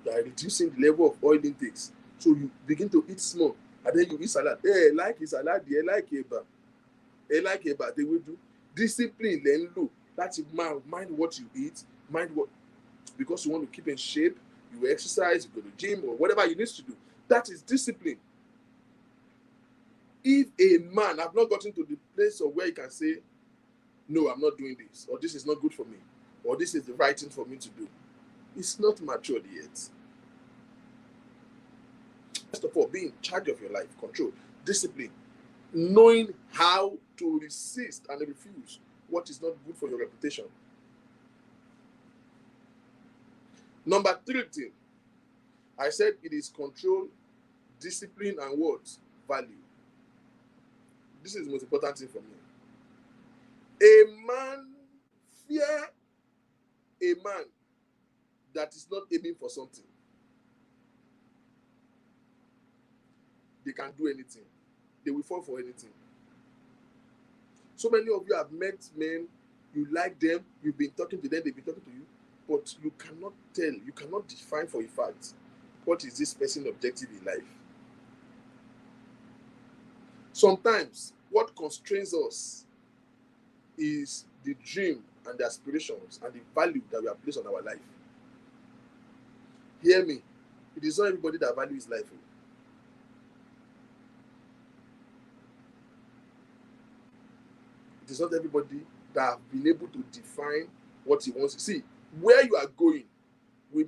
you are reducing the level of oil intakes. So you begin to eat small, and then you eat salad. Hey, like a salad, they like a bar. They will do discipline. Then look, that's mind what you eat, mind what, because you want to keep in shape. You exercise, you go to gym, or whatever you need to do. That is discipline. If a man have not gotten to the place of where he can say, no, I'm not doing this, or this is not good for me, or this is the right thing for me to do, it's not matured yet. First of all, be in charge of your life, control, discipline, knowing how to resist and refuse what is not good for your reputation. Number 3 thing, I said it is control, discipline, and what? Value. This is the most important thing for me. A man fear a man that is not aiming for something. They can do anything. They will fall for anything. So many of you have met men, you like them, you've been talking to them, they've been talking to you, but you cannot tell, you cannot define for a fact what is this person's objective in life. Sometimes what constrains us is the dream and the aspirations and the value that we have placed on our life. Hear me. It is not everybody that values life. It is not everybody that have been able to define what he wants to see. Where you are going will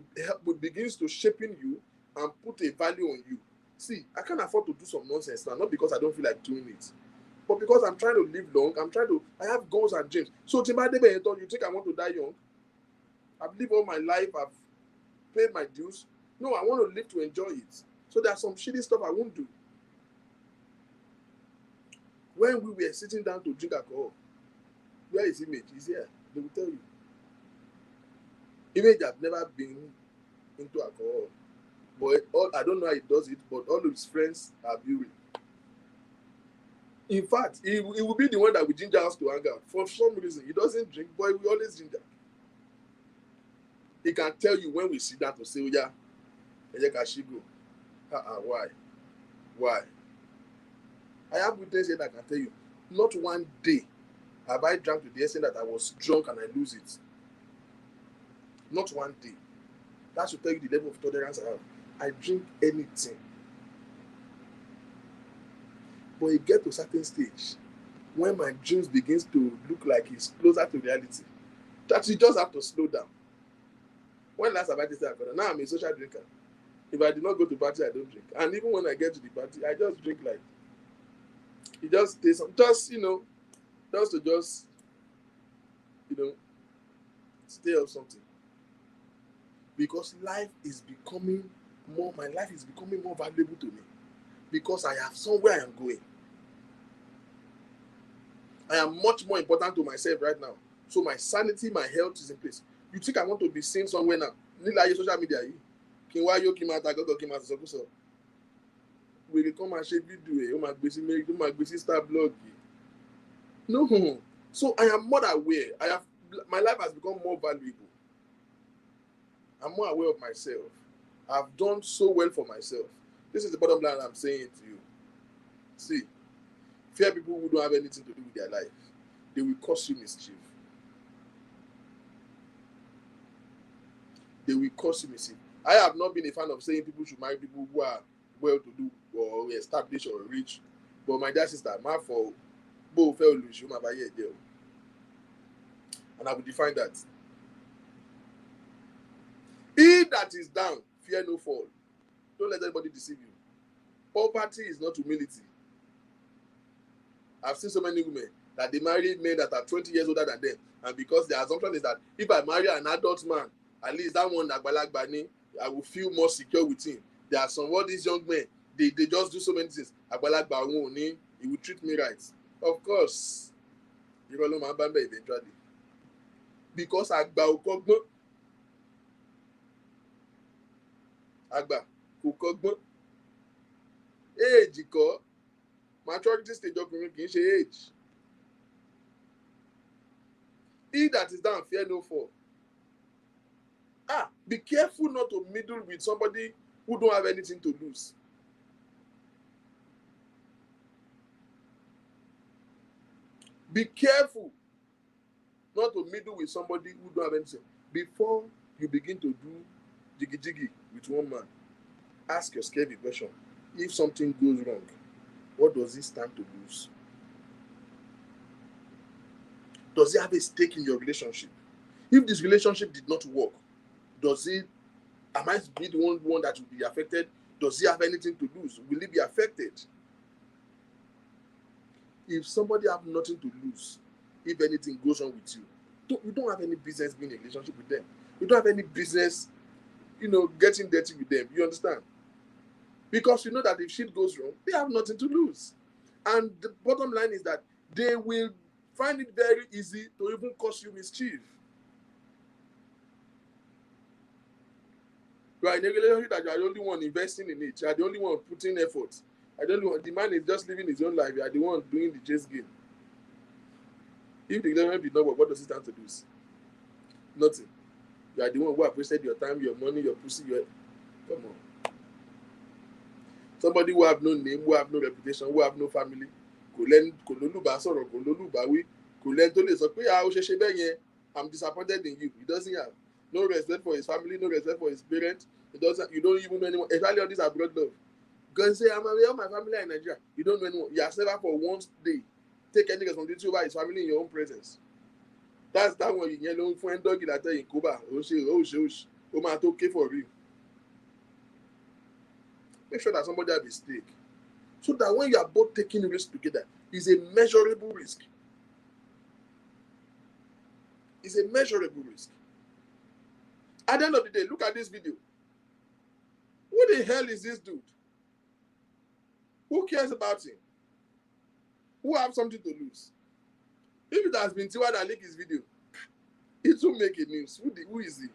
begins to shaping you and put a value on you. See, I can't afford to do some nonsense now, not because I don't feel like doing it, but because I'm trying to live long. I have goals and dreams. So, you think I want to die young? I've lived all my life. I've paid my dues. No, I want to live to enjoy it. So there's some shitty stuff I won't do. When we were sitting down to drink alcohol, where is Image? He's here. They will tell you. Image have never been into alcohol. But I don't know how he does it, but all of his friends are beauty. In fact, he will be the one that will ginger us to hang out. For some reason, he doesn't drink, but we always ginger. He can tell you when we sit down to say, oh yeah, go. Why? I have witnesses that can tell you, not one day have I drank to the extent that I was drunk and I lose it. Not one day. That should tell you the level of tolerance I have. I drink anything. But it gets to a certain stage when my dreams begins to look like it's closer to reality, that you just have to slow down. When last have I tasted alcohol? Now I'm a social drinker. If I did not go to party, I don't drink. And even when I get to the party, I just drink like it just tastes just to stay off something. Because my life is becoming more valuable to me. Because I have somewhere I am going. I am much more important to myself right now. So my sanity, my health is in place. You think I want to be seen somewhere now? Nílẹ̀ ayé social media yìí. Kí n wá yó kí n máa ta gọ́gọ́ kí n máa sọ̀sọ́kùsọ. Wèrè kan máa ṣe fídíò ẹ̀, ó máa gbé sí méjì, ó máa gbé sí star blog yìí. No. So I am more aware. My life has become more valuable. I'm more aware of myself. I've done so well for myself. This is the bottom line I'm saying to you. See, fear people who don't have anything to do with their life. They will cause you mischief. They will cause you mischief. I have not been a fan of saying people should marry people who are well-to-do or established or rich. But my dear sister, my for both fell lose you, my deal. And I will define that. He that is down, fear no fall. Don't let anybody deceive you. Poverty is not humility. I've seen so many women that they marry men that are 20 years older than them. And because their assumption is that if I marry an adult man, at least that one, I will feel more secure with him. There are some of these young men, they just do so many things. He will treat me right. Of course, you will know eventually. Because Agba kò kọ́gbọ́n. Age kọ́. Maturity stage ọkùnrin kì í ṣe age. He that is down, fear no fall. Be careful not to meddle with somebody who don't have anything to lose. Be careful not to meddle with somebody who don't have anything. Before you begin to do jiggy with one man, ask your scary question. If something goes wrong, what does he stand to lose? Does he have a stake in your relationship? If this relationship did not work, am I be the one that will be affected? Does he have anything to lose? Will he be affected? If somebody have nothing to lose, if anything goes wrong with you don't have any business being in a relationship with them. You don't have any business, getting dirty with them. You understand? Because you know that if shit goes wrong, they have nothing to lose. And the bottom line is that they will find it very easy to even cause you mischief. You are in a relationship that you are the only one investing in it. You are the only one putting effort. The man is just living his own life. You are the one doing the chase game. If the relationship did not work, what does it stand to lose? Nothing. You are the one who have wasted your time, your money, your pussy. Come on. Somebody who have no name, who have no reputation, who have no family, I'm disappointed in you. He doesn't have no respect for his family, no respect for his parents. You don't even know anyone. Especially all these abroad love. Go and say, I'm away all my family in Nigeria. You don't know anyone. You have never for one day take any responsibility over his family in your own presence. That's that one you know friend dog that tell you Kuba. Okay for you. Make sure that somebody have a stake. So that when you are both taking risk together, it's a measurable risk. It's a measurable risk. At the end of the day, look at this video. Who the hell is this dude? Who cares about him? Who have something to lose? If it has been Tiwa that leaked his video, it will make a news. Who is he?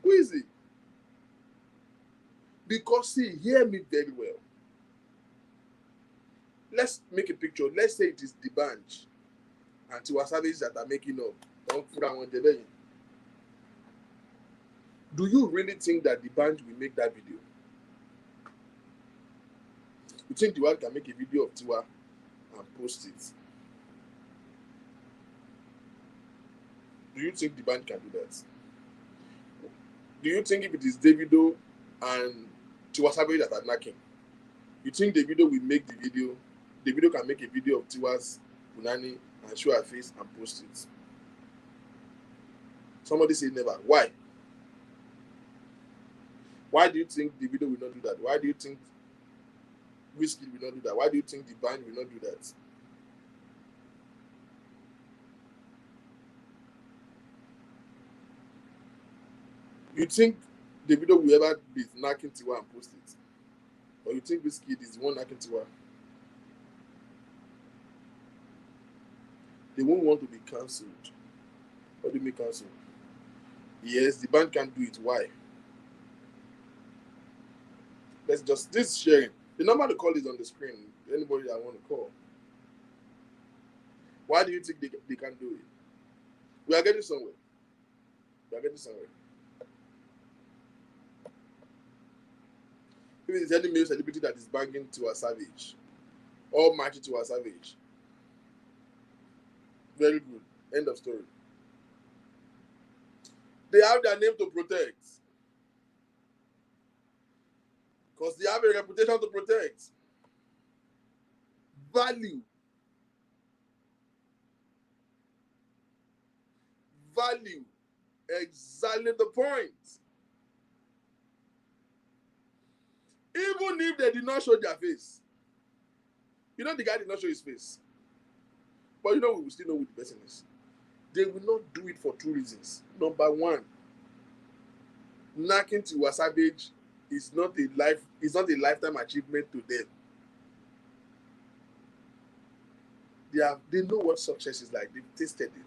Who is he? Because see, hear me very well. Let's make a picture. Let's say it is the bunch and Tiwa Savage that are making up. Do you really think that the band will make that video? You think the one can make a video of Tiwa and post it? Do you think the band can do that? Do you think if it is Davido and Tiwa Savage that are knocking, you think Davido will make the video? Davido can make a video of Tiwa's Punani and show her face and post it? Somebody say never. Why? Why do you think Davido will not do that? Why do you think Whiskey will not do that? Why do you think the band will not do that? You think Davido will ever be knocking Tiwa and post it? Or you think Whiskey is the one knocking Tiwa? They won't want to be cancelled. What do you mean cancelled? Yes, the band can't do it. Why? Let's just this sharing. The number to call is on the screen. Anybody I want to call. Why do you think they can't do it? We are getting somewhere. We are getting somewhere. If there's any male celebrity that is banging to a savage or matching to a savage, very good. End of story. They have their name to protect because they have a reputation to protect. Value. Value. Exactly the point. Even if they did not show their face, you know the guy did not show his face, but you know we will still know who the person is. They will not do it for two reasons. Number one, knocking to a savage is not a lifetime achievement to them. They know what success is like. They've tasted it.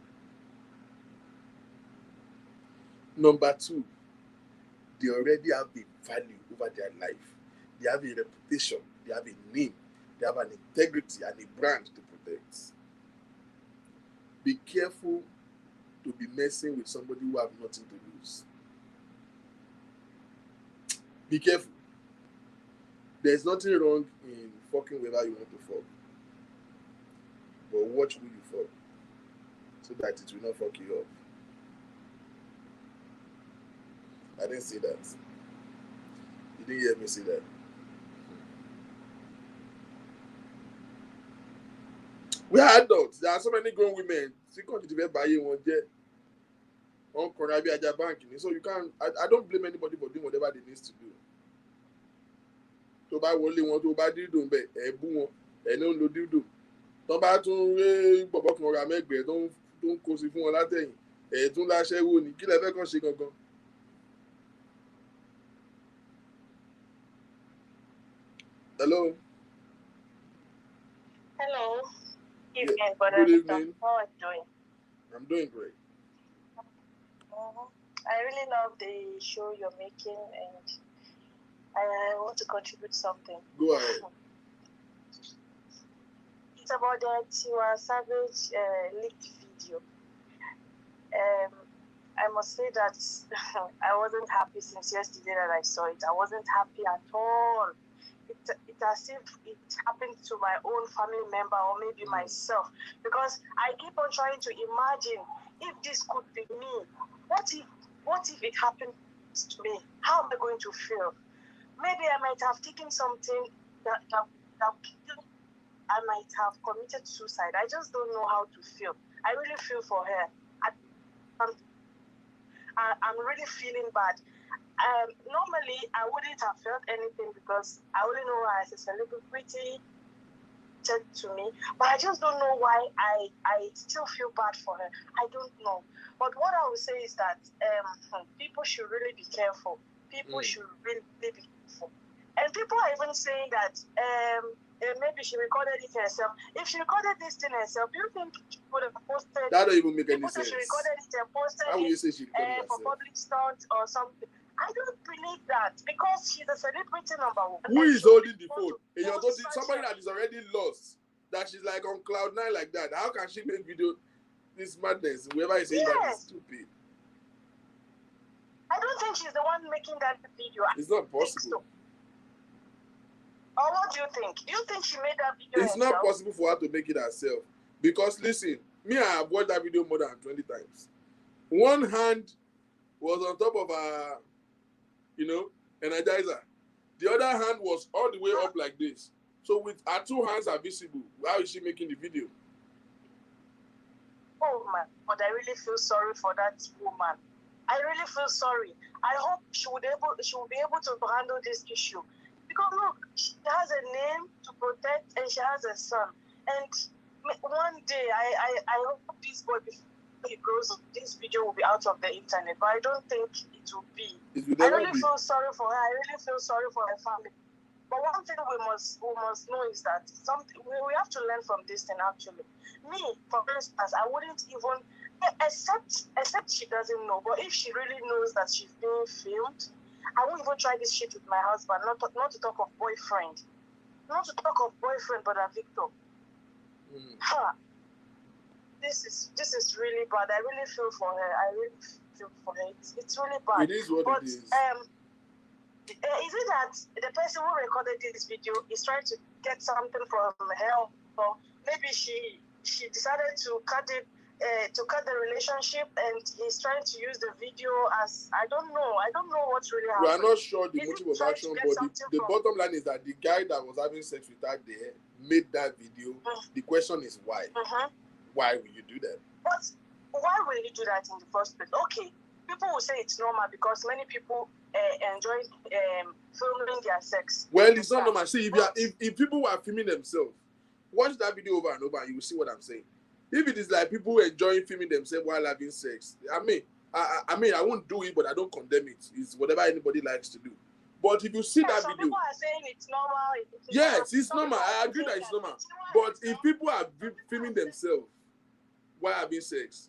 Number two, they already have a value over their life. They have a reputation. They have a name. They have an integrity and a brand to protect. Be careful to be messing with somebody who have nothing to lose. Be careful. There's nothing wrong in fucking whoever you want to fuck. But watch who you fuck so that it will not fuck you up. I didn't say that. You didn't hear me say that. We are adults. There are so many grown women. So you can't even buy one jet. On Korabi Aja banking. So you can't. I don't blame anybody for doing whatever they need to do. Tó bá wọlé wọn tó bá dídò ń bẹ ẹ bú wọn ẹ ní ó ń lo dídò tó bá tún rí bọ̀bọ̀ kan ra mẹ́gbẹ̀ẹ́ tó ń kó sí fún wọn látẹ̀yìn ẹ̀ tún láṣẹ́wó ni kí lẹ fẹ́ kàn ṣe gangan. Hello. Hello. Evening, yeah. Good evening. How are you doing? I'm doing great. I really love the show you're making, and I want to contribute something. Go ahead. It's about the Tiwa Savage leaked video. I must say that I wasn't happy since yesterday that I saw it. I wasn't happy at all. It's as if it happened to my own family member or maybe myself, because I keep on trying to imagine if this could be me. What if it happened to me? How am I going to feel? Maybe I might have taken something that I might have committed suicide. I just don't know how to feel. I really feel for her. I'm really feeling bad. Normally, I wouldn't have felt anything because I only know her as a celebrity to me, but I just don't know why I still feel bad for her. I don't know. But what I would say is that people should really be careful. People should really be careful. And people are even saying that maybe she recorded it herself. If she recorded this thing herself, do you think she would have posted? That don't even make any sense. She recorded it and posted How will you say she recorded it for public stunt or something? I don't believe that because she's a celebrity number one. Who is holding the phone? Somebody that is already lost, that she's like on cloud nine like that. How can she make video? This madness. Whoever is saying that is stupid. I don't think she's the one making that video. It's not possible. Or what do you think? Do you think she made that video It's herself? not possible for her to make it herself. Because listen, me, I have watched that video more than 20 times. One hand was on top of her, energizer. The other hand was all the way up like this. So with her two hands are visible, how is she making the video? Oh my God, I really feel sorry for that woman. I really feel sorry. I hope she will be able to handle this issue. Because look, she has a name to protect and she has a son. And one day, I hope this boy, before he grows up, this video will be out of the internet. But I don't think it will be. I really feel sorry for her. I really feel sorry for her family. But one thing we must know is that we have to learn from this thing actually. Me, for instance, I wouldn't even except she doesn't know. But if she really knows that she's being filmed, I won't even try this shit with my husband. Not to talk of boyfriend. Not to talk of boyfriend, brother Victor. Huh. This is really bad. I really feel for her. It's really bad. It is what it is. Is it that the person who recorded this video is trying to get something from her, or maybe she decided to cut the relationship, and he's trying to use the video as I don't know what's really happening. We are not sure the motive of action, but the bottom line is that the guy that was having sex with her there made that video. The question is why? Why will you do that? But why will you do that in the first place? Okay, people will say it's normal because many people enjoy filming their sex. Well, it's not normal. See, if people were filming themselves, watch that video over and over, and you will see what I'm saying. If it is like people enjoying filming themselves while having sex, I mean, I won't do it, but I don't condemn it. It's whatever anybody likes to do. But if you see that some video, people are saying it's normal. Yes, it's normal. I agree that it's normal. But if people are filming themselves while having sex,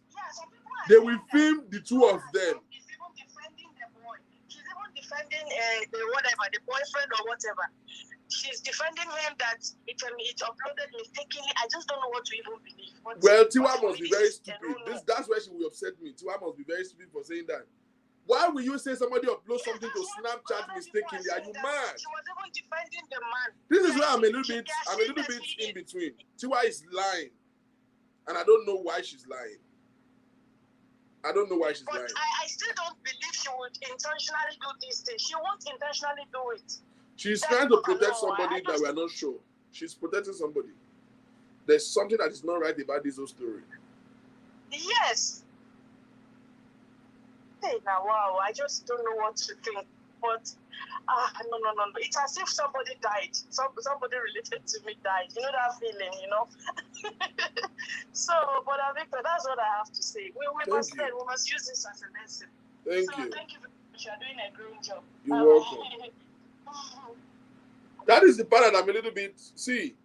they will film the two of them. She's even defending the boy. She's even defending the boyfriend or whatever. She's defending him that it's uploaded mistakenly. I just don't know what to even believe. Well, Tiwa must be very stupid. That's why she will upset me. Tiwa must be very stupid for saying that. Why will you say somebody upload something to Snapchat mistakenly? Are you mad? She was even defending the man. This is where I'm a little bit in between. Tiwa is lying, and I don't know why she's lying. I don't know why she's lying. I still don't believe she would intentionally do this thing. She won't intentionally do it. She's trying to protect somebody that we're not sure. She's protecting somebody. There's something that is not right about this whole story. Yes. Hey, now, wow, I just don't know what to think. But, no. It's as if somebody died. Somebody related to me died. You know that feeling, you know? So, but Victor, that's what I have to say. We must use this as a lesson. Thank you. Thank you very much. You're doing a great job. You're welcome. That is the part that I'm a little bit, see,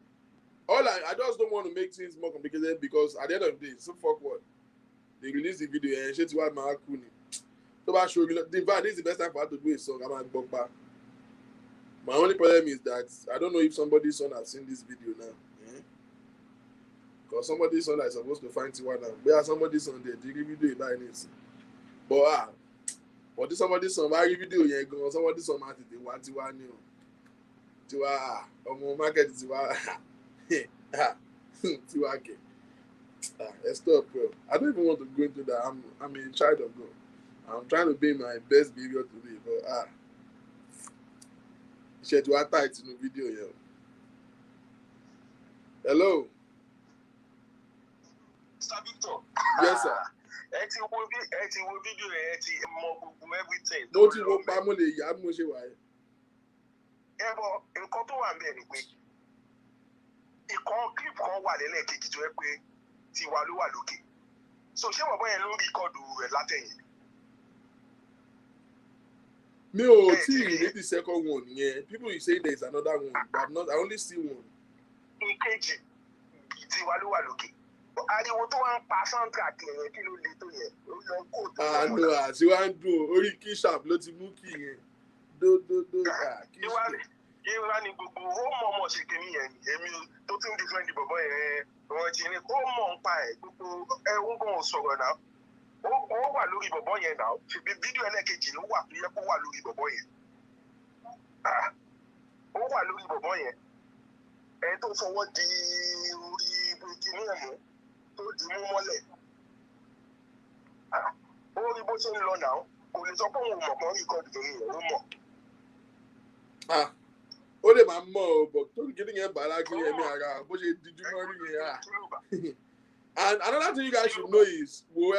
I just don't want to make things more complicated because at the end of the day, so fuck what? They release the video and shit what my kuni. So I show you, this is the best time for her to do a song. I'm like, Bokba. My only problem is that I don't know if somebody's son has seen this video now. Because somebody's son is supposed to find Tiwa now. Where somebody's son there, they video about it. But this somebody's son, I video here go. Somebody's son has it. What Tiwa new? Tiwa, market Tiwa. Tiwa okay. Let's stop, bro. I don't even want to go into that. I'm a child of God. I'm trying to be my best behavior today, but she had to attach in the video here. Hello. Mr. Victor. Yes, sir. Everything. Mo ti wo pa mo le ya mo ṣe wa e. Nǹkan tó wà ńbẹ̀ ni pé ìkan clip kan wà lẹ́lẹ́kejì tó yẹ pé Tiwa ló wà lókè. So ṣé bàbá yẹn ló rìkọ́dù rẹ̀ látẹ̀yìn? Mi ò tí ì read the second one yẹn. People you say there is another one, but I only see one. Ìkejì Tiwa ló wà lókè. Ariwo tó wá ń pa soundtrack yẹn kí ló le tó yẹn? Ó lọ kó tó. No, àti wá ń dùn orí key sharp ló ti mú kí yẹn. Kí Ìwà ni gbogbo ó mọ̀ ọmọ ṣe kìíní yẹn ni èmi tó ti ń different bọ̀bọ̀ yẹn wọ́n ti ní ó mọ̀ ń pa ẹ̀ gbogbo ẹ̀hún gan sọ̀rọ̀ náà. Ó wà lórí bọ̀bọ̀ yẹn náà. Fídíò ẹlẹ́kejì ló wà tó yẹ kó wà lórí bọ̀bọ̀ yẹn. Ó wà lórí bọ̀bọ̀ yẹn. Ẹ tó fọwọ́ di orí kìíní ẹ̀ mú tó di mú mọ́lẹ̀. Ó rí bó ṣe ń lọ náà. Kò lè sọ pé òun mọ̀ kán rìkọ́dù lórí rẹ̀ ó mọ̀. Ó lè máa mọ̀ ọ́ bọ̀ tó ní kíní yẹn bàrà kí ẹ̀mí ara bó ṣe díjú mọ́ rí yẹn. And another thing you guys should know is wo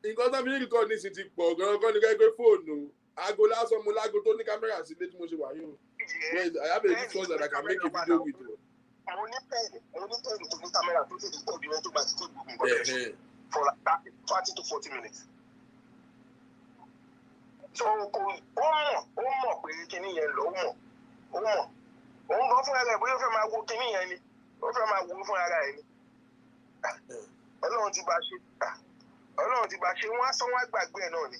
nǹkan tó fi ní record ní sí ti pọ̀ gan-an kọ́ ní kẹ́kẹ́ fóònù aago lásán mo láago tó ní kámẹ́rà sí ilé tí mo ṣe wà yìí o. I have a good source that I can make a video with you. Mo ní pẹ́ẹ́nì tó ní kámẹ́rà tó lè record yẹn tó bá ti tó gbogbo nǹkan for like 30 to 40 minutes. So ó mọ̀ pé kíní yẹn lọ ó òun gan fúnra rẹ̀ bóyá ó fẹ́ máa wo kinní yẹn ni ó fẹ́ máa wo fúnra rẹ̀ ni Ọlọ́run ti bá ṣe wọ́n á sọ wọ́n á gbàgbé ẹ̀ náà ni.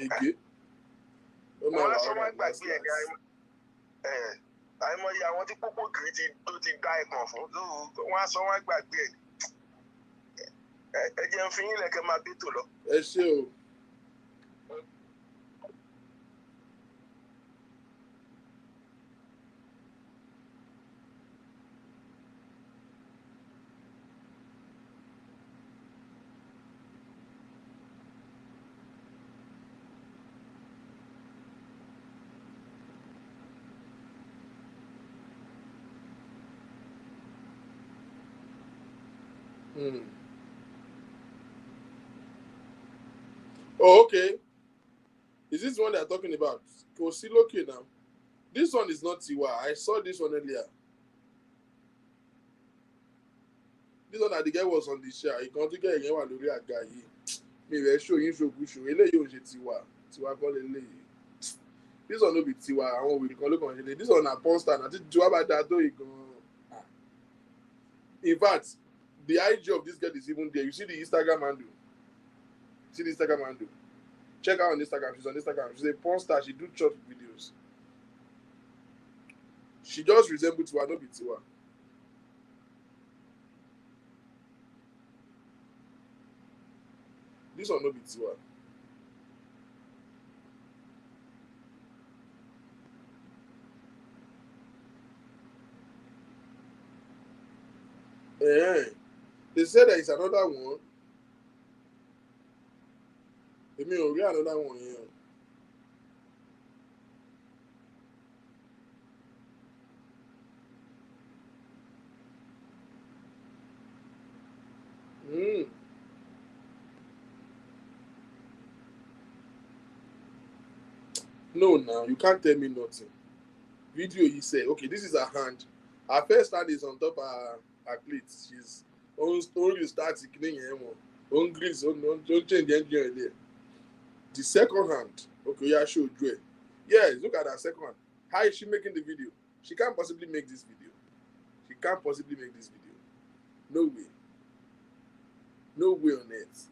Ègé. Wọ́n á sọ wọ́n á gbàgbé ẹ̀ ní àìmọye àwọn tí pópó kiri tó ti dá ẹ̀kàn fún wọ́n á sọ wọ́n á gbàgbé ẹ̀. Ẹ jẹ́ ń fi yín lẹ̀kẹ́ máa bí tò lọ. Ẹ ṣé o. Oh, okay. Is this one they're talking about? Kosiloke now. This one is not Tiwa. I saw this one earlier. This one that the guy was on the show. He can't get again one lórí àga yìí. Me very show you show good show. Eléyìí ò ṣe Tiwa. Tiwa call eléyìí. This one no be Tiwa. I want we call look on this one na porn star. Na Tiwa bá da tó igan. In fact, the IG of this girl is even there. You see the Instagram handle. Check her on Instagram. She's on Instagram. She's a porn star. She do short videos. She just resembles Tiwa, not be Tiwa. This one not be Tiwa. They said there is another one. Èmi ò rí another one yẹn. No, now you can't tell me nothing. Video he said, okay, this is her hand. Her first hand is on top her clit. She's only start cleaning him. On grease, don't change the engine there. The second hand, okay, yeah, show you. Yes, look at that second hand. How is she making the video? She can't possibly make this video. No way. No way on earth.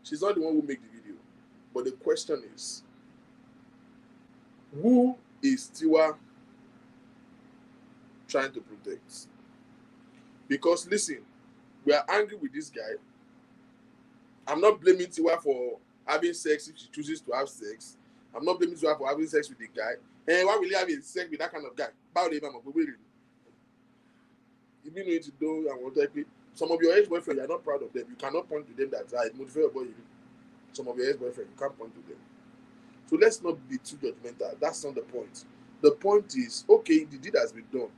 She's not the one who made the video. But the question is, who is Tiwa trying to protect? Because listen, we are angry with this guy. I'm not blaming Tiwa for having sex if she chooses to have sex. I'm not blaming Tiwa for having sex with the guy. And why will you have sex with that kind of guy? You need to do and what some of your ex-boyfriends, you're not proud of them. You cannot point to them that I motivate your boy. Some of your ex-boyfriends, you can't point to them. So let's not be too judgmental. That's not the point. The point is, okay, the deed has been done.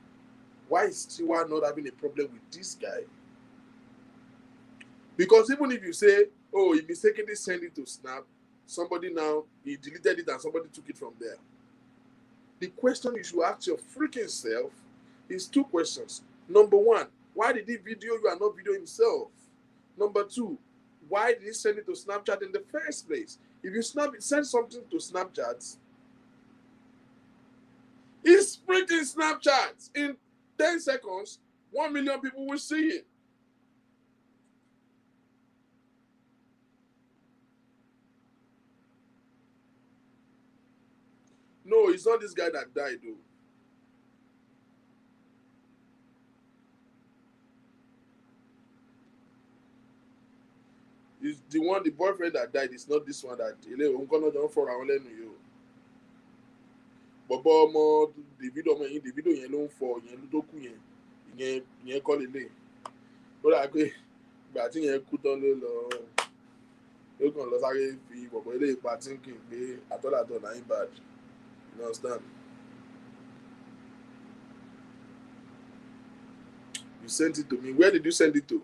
Why is Tiwa not having a problem with this guy? Because even if you say, oh, he mistakenly sent it to Snap, somebody now, he deleted it and somebody took it from there. The question you should ask your freaking self is two questions. Number one, why did he video you and not video himself? Number two, why did he send it to Snapchat in the first place? If you send something to Snapchat, it's freaking Snapchat. In 10 seconds, 1 million people will see it. No, it's not this guy that died, though. It's the boyfriend that died. It's not this one that don't fall around you. Bọ̀bọ̀ ọmọ Davido yẹn ló ń fọ yẹn ló tó kú yẹn kọ́ lélẹ̀. Ó dà pé ìgbà tí yẹn kú tán ló kàn lọ sáré fi bọ̀bọ̀ ilé ìpa thinking pé àtọ́làtọ̀ náà ń bad. You understand? You sent it to me. Where did you send it to?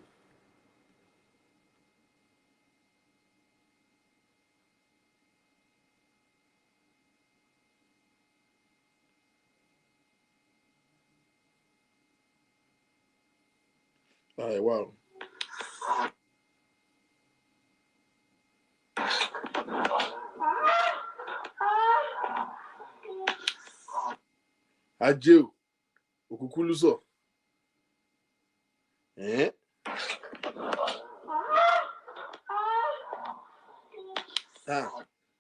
All right, wow. Ajeo. Okukuluso. Eh?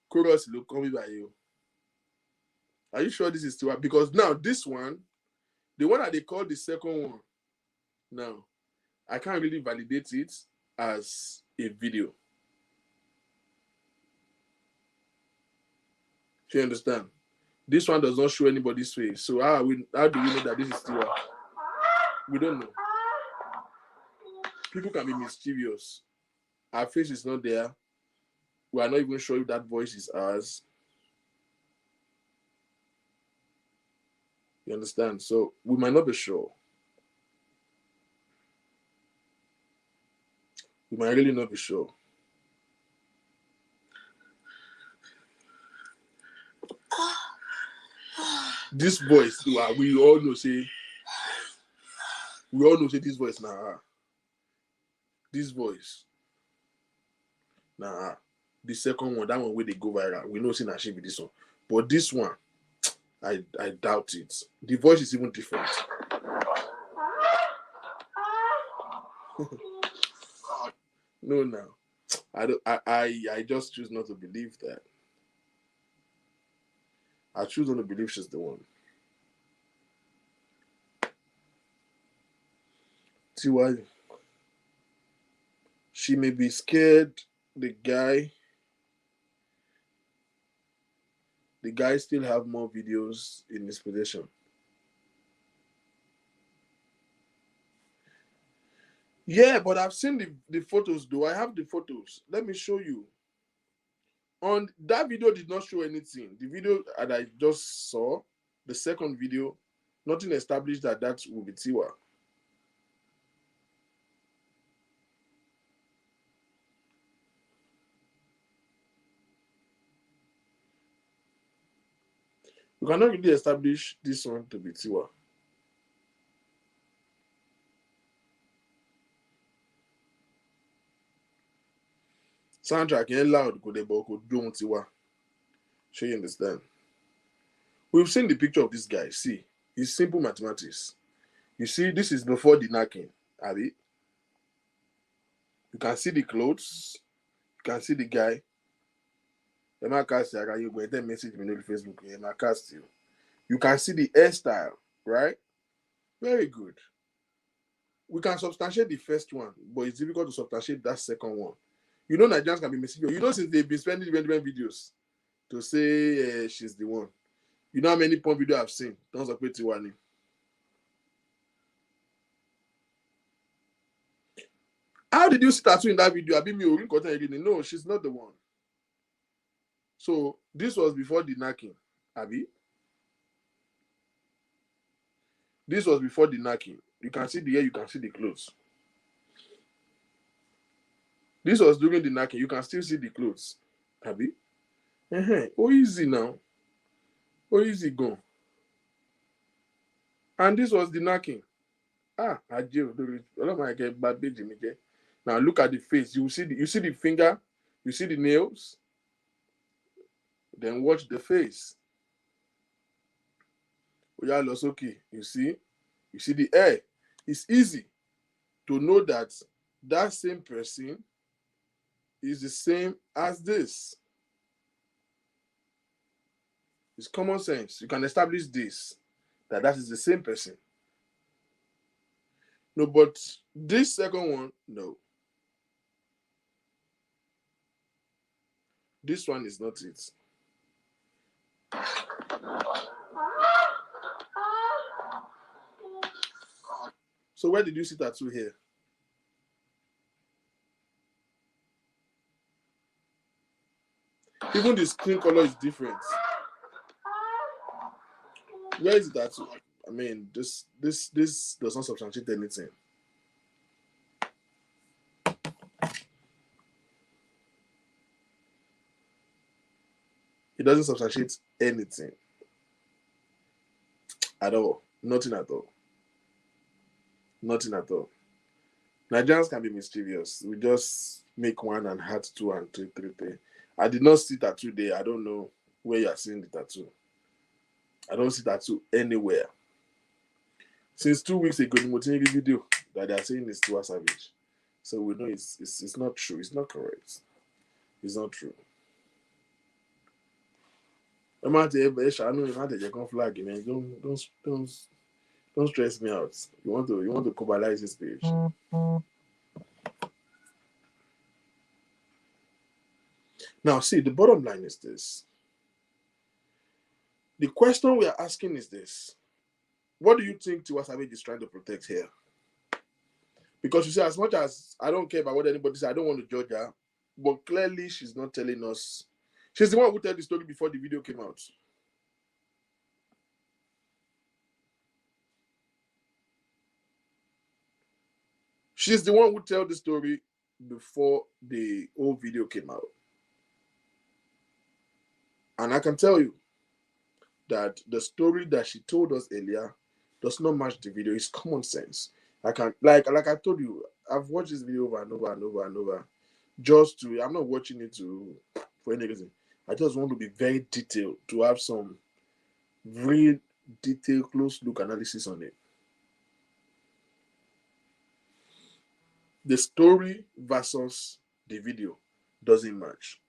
Chorus look come by you. Are you sure this is Tiwa? Because now this one, the one that they call the second one, now I can't really validate it as a video. Do you understand? This one does not show anybody's face. So how do we know that this is Tiwa? We don't know. People can be mischievous. Our face is not there. We are not even sure if that voice is ours. You understand? So we might not be sure. We might really not be sure. This voice, we all know say this voice now. This voice. Nah, the second one, that one where they go viral. We know see that she be this one. But this one, I doubt it. The voice is even different. No. I just choose not to believe that. I choose not to believe she's the one. Tiwa, she may be scared. The guy still have more videos in his possession. Yeah, but I've seen the photos though. I have the photos. Let me show you. On that video did not show anything. The video that I just saw, the second video, nothing established that will be Tiwa. We cannot really establish this one to be Tiwa. Soundtrack ain't loud, go don't Tiwa. Sure you understand? We've seen the picture of this guy. See, it's simple mathematics. You see, this is before the knacking, Abby. You can see the clothes. You can see the guy. You go message me on Facebook. You can see the hairstyle, right? Very good. We can substantiate the first one, but it's difficult to substantiate that second one. You know, Nigerians can be misleading. You know, since they've been spending different videos to say she's the one. You know how many porn videos I've seen? Tons of Tiwa. How did you see tattoo in that video? No, she's not the one. So this was before the knacking, Abby. This was before the knacking. You can see the hair, you can see the clothes. This was during the knacking. You can still see the clothes, Abby. Oh, easy now. Oh, easy go. And this was the knacking. Now look at the face. You see the finger. You see the nails. Then watch the face. Okay. You see the hair. It's easy to know that same person is the same as this. It's common sense. You can establish this, that is the same person. No, but this second one, no. This one is not it. So where did you see tattoo here? Even the skin color is different. Where is the tattoo? I mean, this does not substantiate anything. It doesn't substantiate anything at all. Nothing at all. Nothing at all. Nigerians can be mischievous. We just make one and heart 2 and 3. I did not see tattoo there. I don't know where you are seeing the tattoo. I don't see tattoo anywhere. Since 2 weeks ago, the Motinigi video that they are saying is Tiwa Savage. So we know it's not true. It's not correct. It's not true. I'm not a flag, man. Don't stress me out. You want to cobalize this page. Now, see, the bottom line is this. The question we are asking is this. What do you think Tiwa Savage is trying to protect here? Because you see, as much as I don't care about what anybody says, I don't want to judge her. But clearly, she's not telling us. She's the one who told the story before the video came out. She's the one who told the story before the whole video came out. And I can tell you that the story that she told us earlier does not match the video. It's common sense. I can like I told you, I've watched this video over and over and over and over. I'm not watching it for any reason. I just want to be very detailed, to have some very detailed, close look analysis on it. The story versus the video doesn't match.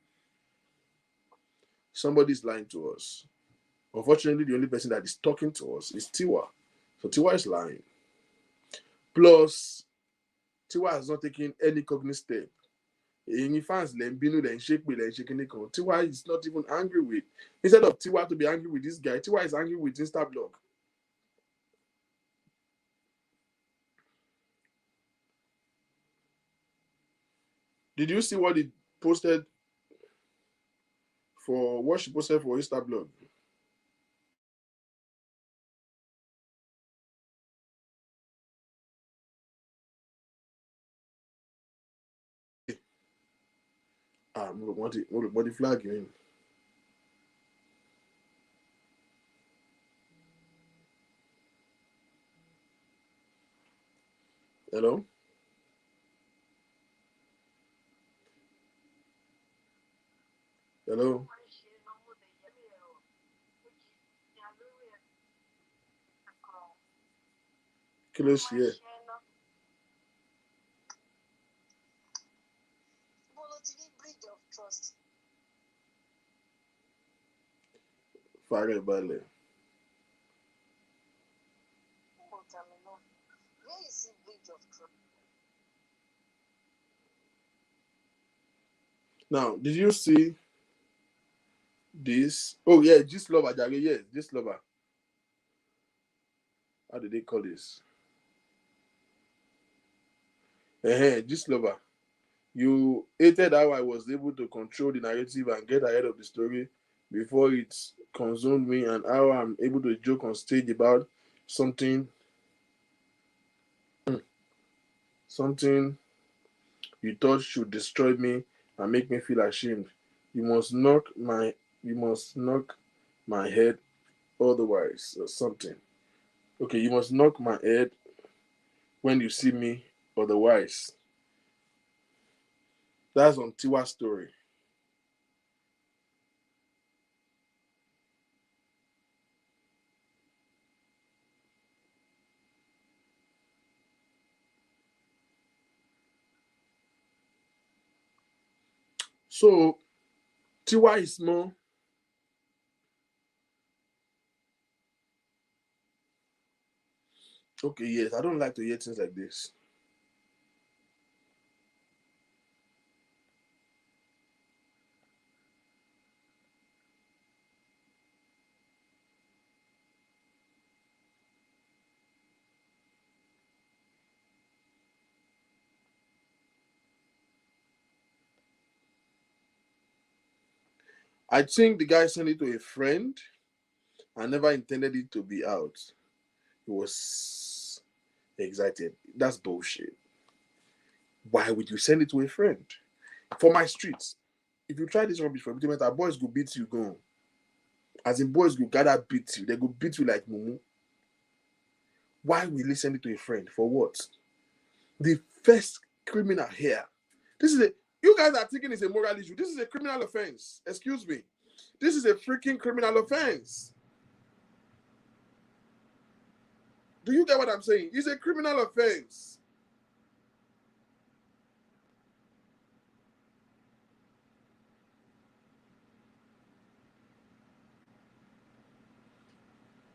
Somebody's lying to us. Unfortunately, the only person that is talking to us is Tiwa. So Tiwa is lying. Plus, Tiwa has not taken any cognizant step. Fans Tiwa is not even angry with. Instead of Tiwa to be angry with this guy, Tiwa is angry with Instablog. Did you see what he posted for what she posted for Instablog? What the body flag you in? Hello? Hello? Close here. Fire ballet. Now, did you see this? Oh yeah, this lover, yes, this lover. How did they call this? This lover. You hated how I was able to control the narrative and get ahead of the story before it consumed me, and how I'm able to joke on stage about something you thought should destroy me and make me feel ashamed. You must knock my head otherwise, or something. Okay, you must knock my head when you see me otherwise. That's on Tiwa's story. So Tiwa is more. Okay, yes, I don't like to hear things like this. I think the guy sent it to a friend. I never intended it to be out. He was excited. That's bullshit. Why would you send it to a friend? For my streets, if you try this rubbish for implement, our boys go beat you, go. As in, boys go gather beat you. They go beat you like mumu. Why will you send it to a friend? For what? The first criminal here. You guys are thinking it's a moral issue. This is a criminal offense. Excuse me. This is a freaking criminal offense. Do you get what I'm saying? It's a criminal offense.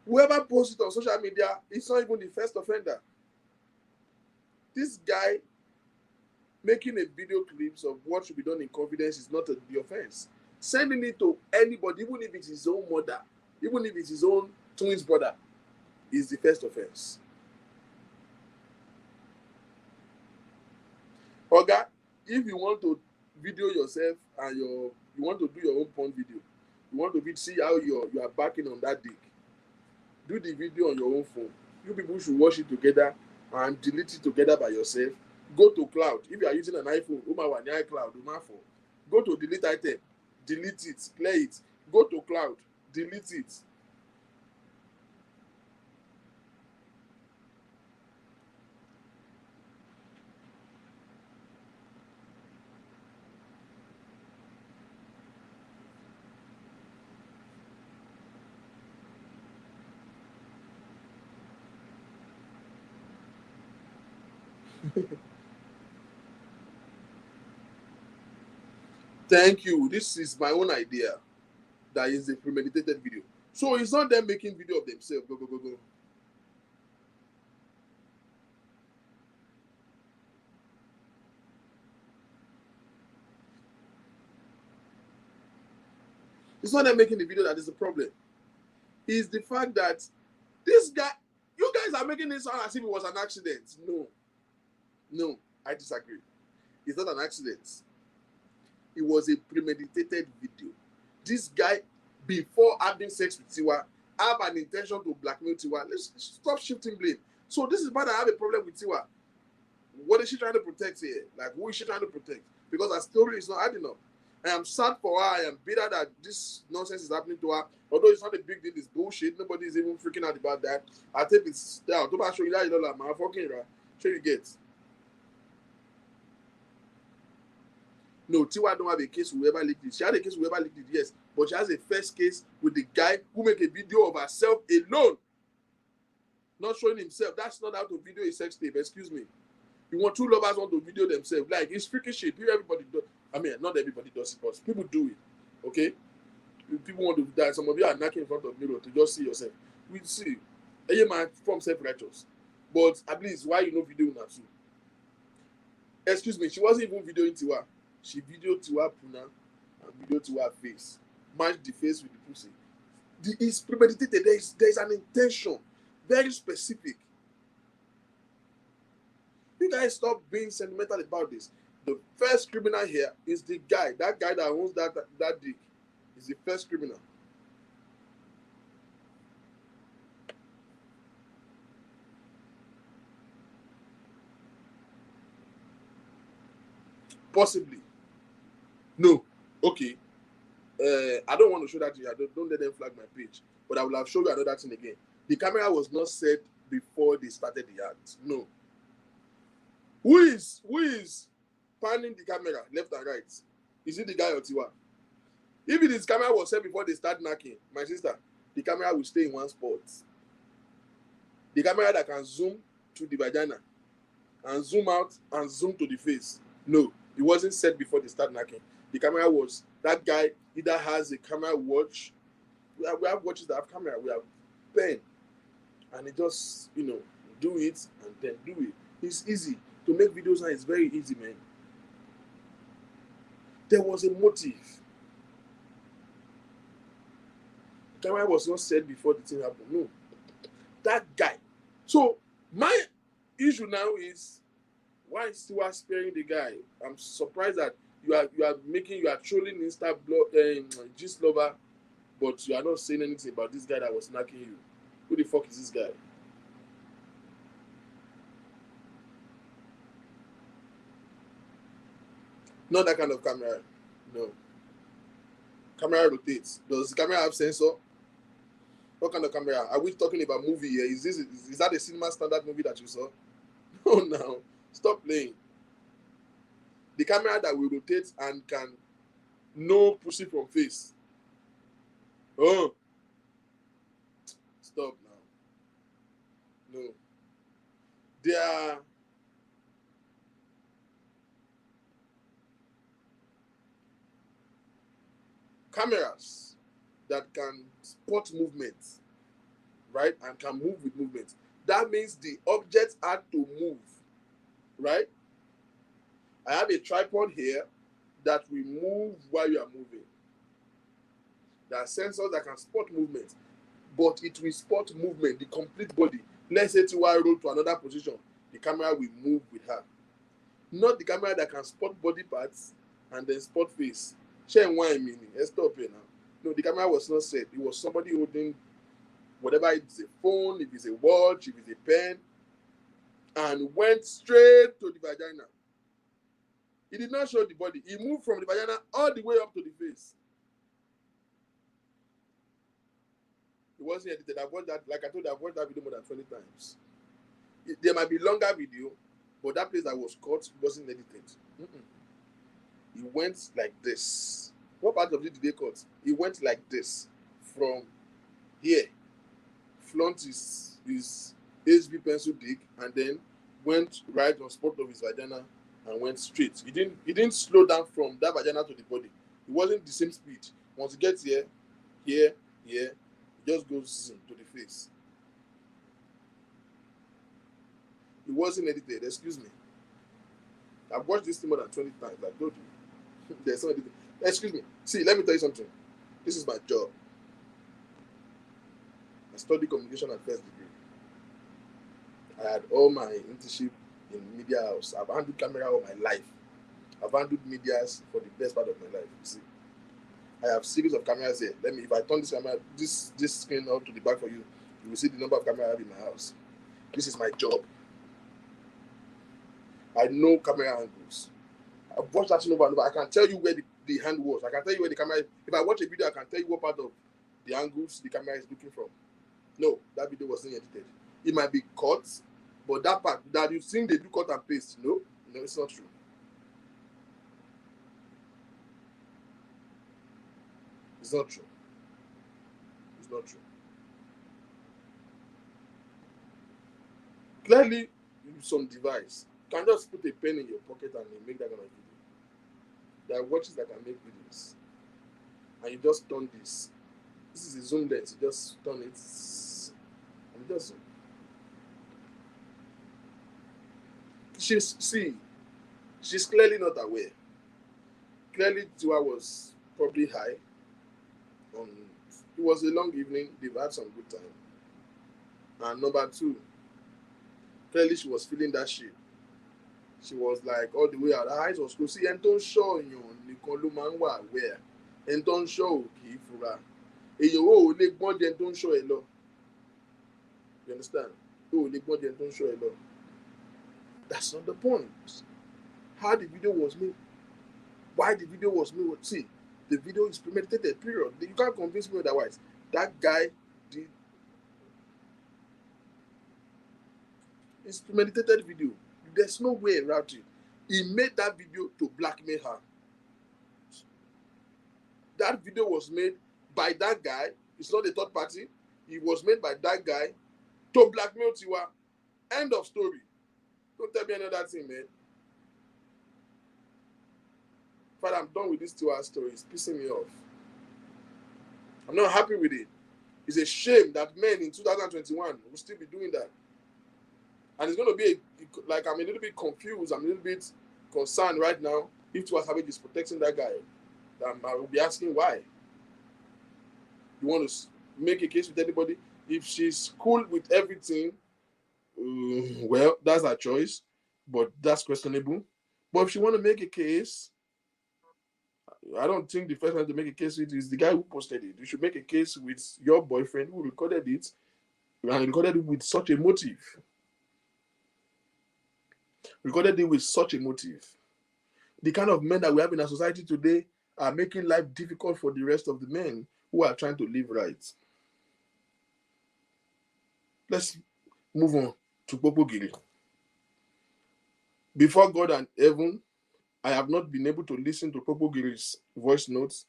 Whoever posts it on social media is not even the first offender. This guy making a video clips of what should be done in confidence is not the offense. Sending it to anybody, even if it's his own mother, even if it's his own twins brother, is the first offense. Oga, if you want to video yourself and you want to do your own porn video, you want to see how you are backing on that dick, do the video on your own phone. You people should watch it together and delete it together by yourself. Go to cloud. If you are using an iPhone, iCloud, go to delete item, delete it, clear it. Go to cloud, delete it. Thank you. This is my own idea. That is a premeditated video. So it's not them making video of themselves. Go. It's not them making the video that is the problem. It's the fact that this guy, you guys are making it sound as if it was an accident. No, I disagree. It's not an accident. It was a premeditated video. This guy, before having sex with Tiwa, have an intention to blackmail Tiwa. Let's stop shifting blame. So this is why I have a problem with Tiwa. What is she trying to protect here? Like, who is she trying to protect? Because her story is not adding up. I am sad for her. I am bitter that this nonsense is happening to her. Although it's not a big deal, it's bullshit. Nobody is even freaking out about that. I think it's down. Don't show you that, man. Fucking right. Show you get. No, Tiwa don't have a case with whoever leaked it. She had a case with whoever leaked it, yes. But she has a first case with the guy who make a video of herself alone. Not showing himself. That's not how to video a sex tape. Excuse me. You want two lovers want to video themselves. Like, it's freaking shit. Everybody does. I mean, not everybody does it, but people do it. Okay? People want to die. Some of you are knocking in front of the mirror to just see yourself. We see. A man from self-righteous. But at least, why you know video now too? Excuse me, she wasn't even videoing Tiwa. She videoed Tiwa Puna and videoed Tiwa face. Matched the face with the pussy. It's premeditated. There is an intention. Very specific. You guys stop being sentimental about this. The first criminal here is the guy. That guy that owns that dick is the first criminal. Possibly. No. Okay. I don't want to show that to you. Don't let them flag my page. But I will have shown you another thing again. The camera was not set before they started the act. No. Who is panning the camera left and right? Is it the guy or Tiwa? If it is camera was set before they start knocking, my sister, the camera will stay in one spot. The camera that can zoom to the vagina and zoom out and zoom to the face. No, it wasn't set before they start knocking. The camera was, that guy either has a camera watch. We have watches that have camera. We have pen. And it just, do it and then do it. It's easy. To make videos now is very easy, man. There was a motive. The camera was not set before the thing happened. No. That guy. So, my issue now is, why is Tiwa sparing the guy? I'm surprised that you are trolling Insta blog, Gist Lover, but you are not saying anything about this guy that was knocking you. Who the fuck is this guy? Not that kind of camera. No. Camera rotates. Does the camera have sensor? What kind of camera? Are we talking about movie here? Is that a cinema standard movie that you saw? No, now. Stop playing. The camera that will rotate and can know pussy from face. Oh. Stop now. No. There are cameras that can spot movement, right? And can move with movement. That means the object had to move, right? I have a tripod here that will move while you are moving. There are sensors that can spot movement, but it will spot movement, the complete body. Let's say Tiwa roll to another position, the camera will move with her. Not the camera that can spot body parts and then spot face. Share one meaning. Let's stop here now. No, the camera was not set. It was somebody holding whatever, it's a phone, if it's a watch, if it's a pen, and went straight to the vagina. He did not show the body. He moved from the vagina all the way up to the face. It wasn't edited. I've watched that, like I told you, I've watched that video more than 20 times. There might be longer video, but that place that was cut wasn't edited. He went like this. What part of it did they cut? He went like this from here, flaunt his HB pencil dick, and then went right on spot of his vagina and went straight. He didn't slow down from that vagina to the body. It wasn't the same speed. Once he gets here, he just goes to the face. It wasn't edited. Excuse me. I've watched this thing more than 20 times. I told you. There's no editing. Excuse me. See, let me tell you something. This is my job. I studied communication at first degree. I had all my internship in media house. I've handled camera all my life. I've handled medias for the best part of my life. You see, I have series of cameras here. If I turn this camera, this screen up to the back for you, you will see the number of cameras I have in my house. This is my job. I know camera angles. I've watched that over and over. I can tell you where the hand was. I can tell you where the camera is. If I watch a video, I can tell you what part of the angles the camera is looking from. No, that video wasn't edited. It might be cut, but that part that you've seen they do cut and paste, no, it's not true. It's not true. It's not true. Clearly, some device can just put a pen in your pocket and make that kind of video. There are watches that can make videos, and you just turn this. This is a zoom lens. You just turn it, and just zoom. She's clearly not aware. Clearly, Tiwa was probably high. It was a long evening. They've had some good time. And number two, clearly she was feeling that shit. She was like all the way out. Her eyes was closed. See, and don't show you. Nìkan ló máa ń wà aware. And don't show kì í fura. Èyí ò lè gbọ́n jẹ tó ń show ẹ lọ. You understand? Ò lè gbọ́n jẹ tó ń show ẹ lọ. That's not the point. How the video was made. Why the video was made. See, the video is premeditated, period. You can't convince me otherwise. That guy did. It's premeditated video. There's no way around it. He made that video to blackmail her. That video was made by that guy. It's not a third party. It was made by that guy to blackmail Tiwa. End of story. Don't tell me any other thing, man. Father, I'm done with this Tiwa story. It's pissing me off. I'm not happy with it. It's a shame that men in 2021 will still be doing that. And it's going to be I'm a little bit confused. I'm a little bit concerned right now if Tiwa Savage is protecting that guy. I will be asking why. You want to make a case with anybody? If she's cool with everything, well, that's her choice, but that's questionable. But if she want to make a case, I don't think the first one to make a case with is the guy who posted it. You should make a case with your boyfriend who recorded it and recorded it with such a motive. Recorded it with such a motive. The kind of men that we have in our society today are making life difficult for the rest of the men who are trying to live right. Let's move on to Popo Giri. Before God and heaven, I have not been able to listen to Popo Giri's voice notes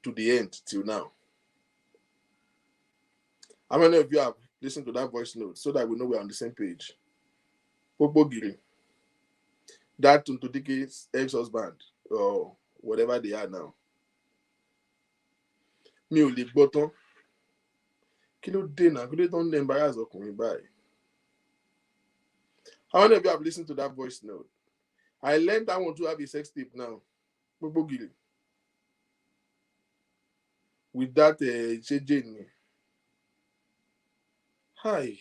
to the end till now. How many of you have listened to that voice note so that we know we're on the same page? Pogbogiri, that Tuntudike's ex-husband, or whatever they are now. Mi ò lè gbọ́ tán. Kí ló dé náà? Kí ló tó ń embarrass ọkùnrin báyìí? How many of you have listened to that voice note? I learned I want to have a sex tape now. Pogbogiri. With that JJ. Hi.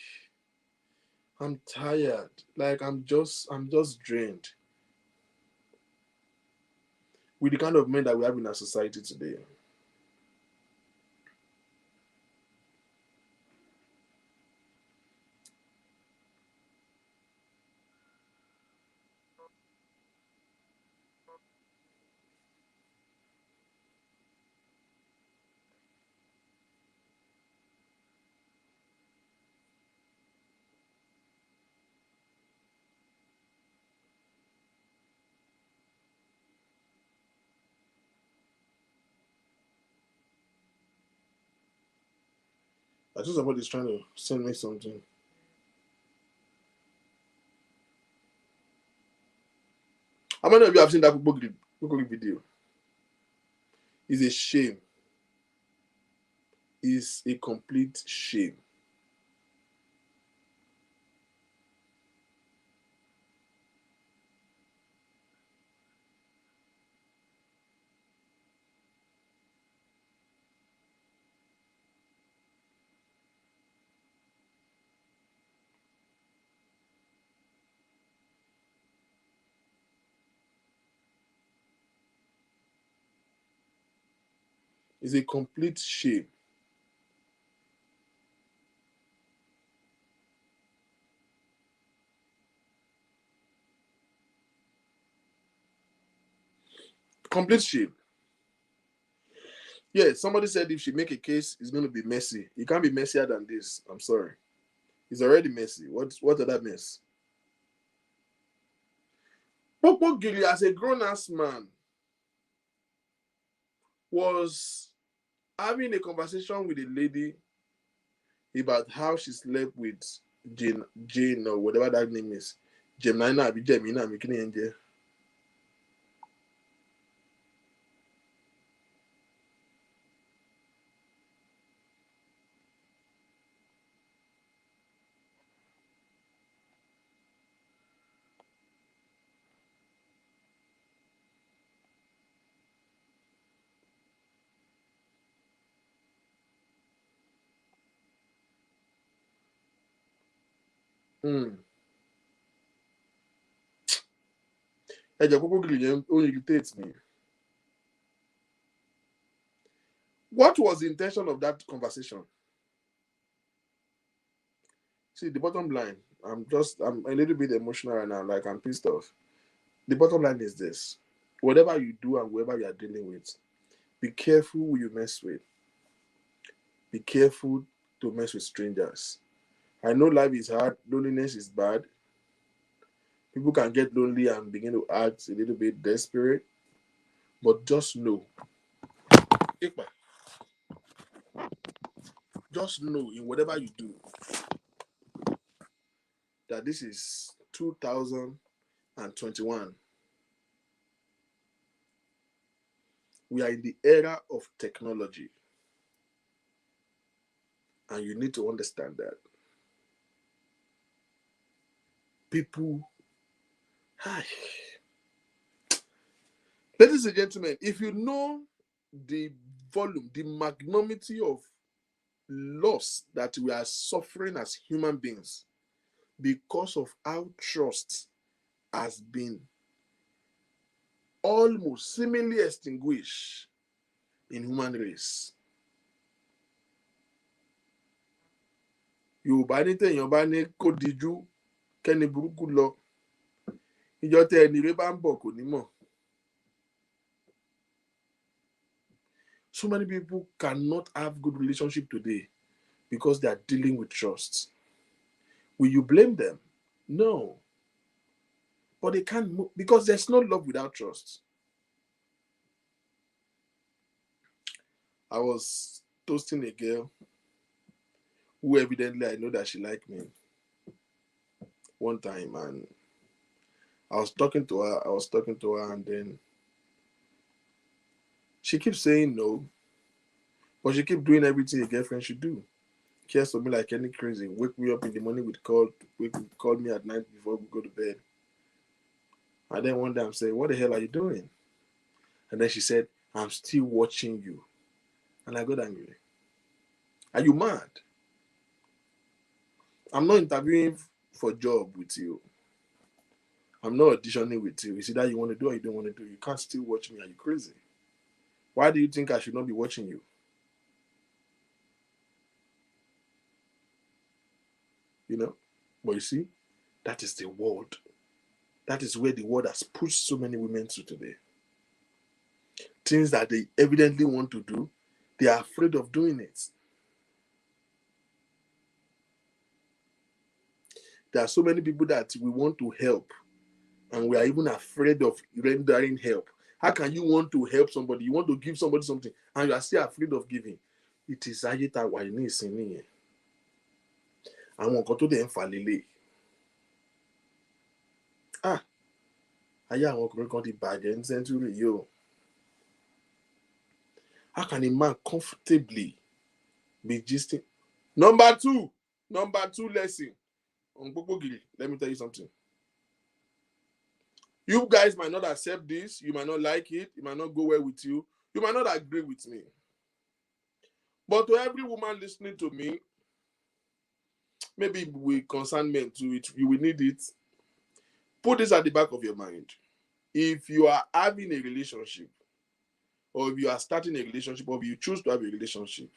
I'm tired. Like I'm just drained. With the kind of men that we have in our society today. I think somebody's trying to send me something. How many of you have seen that Pogbogiri video? It's a shame. It's a complete shame. It's a complete shame. Complete shame. Yeah, somebody said if she make a case, it's going to be messy. It can't be messier than this. I'm sorry. It's already messy. What other mess? Pogbogiri, as a grown-ass man, was having a conversation with a lady about how she slept with Jane or whatever that name is. Jemina, Jemina, Mikini. Pogbogiri only irritates me. What was the intention of that conversation? See, the bottom line, I'm a little bit emotional right now, like I'm pissed off. The bottom line is this: whatever you do and whoever you are dealing with, be careful who you mess with. Be careful to mess with strangers. I know life is hard, loneliness is bad. People can get lonely and begin to act a little bit desperate, but just know, just know in whatever you do that this is 2021. We are in the era of technology, and you need to understand that people. Hi. Ladies and gentlemen, if you know the volume, the magnanimity of loss that we are suffering as human beings because of how trust has been almost seemingly extinguished in human race. Yorùbá ní téèyàn bá ní kó dijú kẹ́ni burúkú lọ. Ìjọ tẹ ẹni rẹ bá ń bọ̀ kò ní mọ̀. So many people cannot have good relationship today because they are dealing with trust. Will you blame them? No. But they can't move because there's no love without trust. I was toasting a girl who evidently I know that she liked me. one time, and I was talking to her, and then she keeps saying no, but she keeps doing everything a girlfriend should do. Cares for me like any crazy. Wake me up in the morning with call me at night before we go to bed. And then one day I'm saying, "What the hell are you doing?" And then she said, "I'm still watching you." And I got angry. Are you mad? I'm not interviewing for job with you. I'm not auditioning with you. Is it that you want to do or you don't want to do? You can't still watch me. Are you crazy? Why do you think I should not be watching you? You know? But you see, that is the world. That is where the world has pushed so many women to today. Things that they evidently want to do, they are afraid of doing it. There are so many people that we want to help, and we are even afraid of rendering help. How can you want to help somebody? You want to give somebody something, and you are still afraid of giving. It is ayé tá wà ní ìsinmi yẹn. Àwọn nǹkan tó dẹ̀ ń fà lélẹ̀. Ayé àwọn ọkùnrin kan ti bàjẹ́ ní sẹ́ńtúrì yìí o. How can a man comfortably be gisting? Number two lesson. Let me tell you something. You guys might not accept this. You might not like it. It might not go well with you. You might not agree with me. But to every woman listening to me, maybe with concernment to it, you will need it. Put this at the back of your mind. If you are having a relationship, or if you are starting a relationship, or if you choose to have a relationship,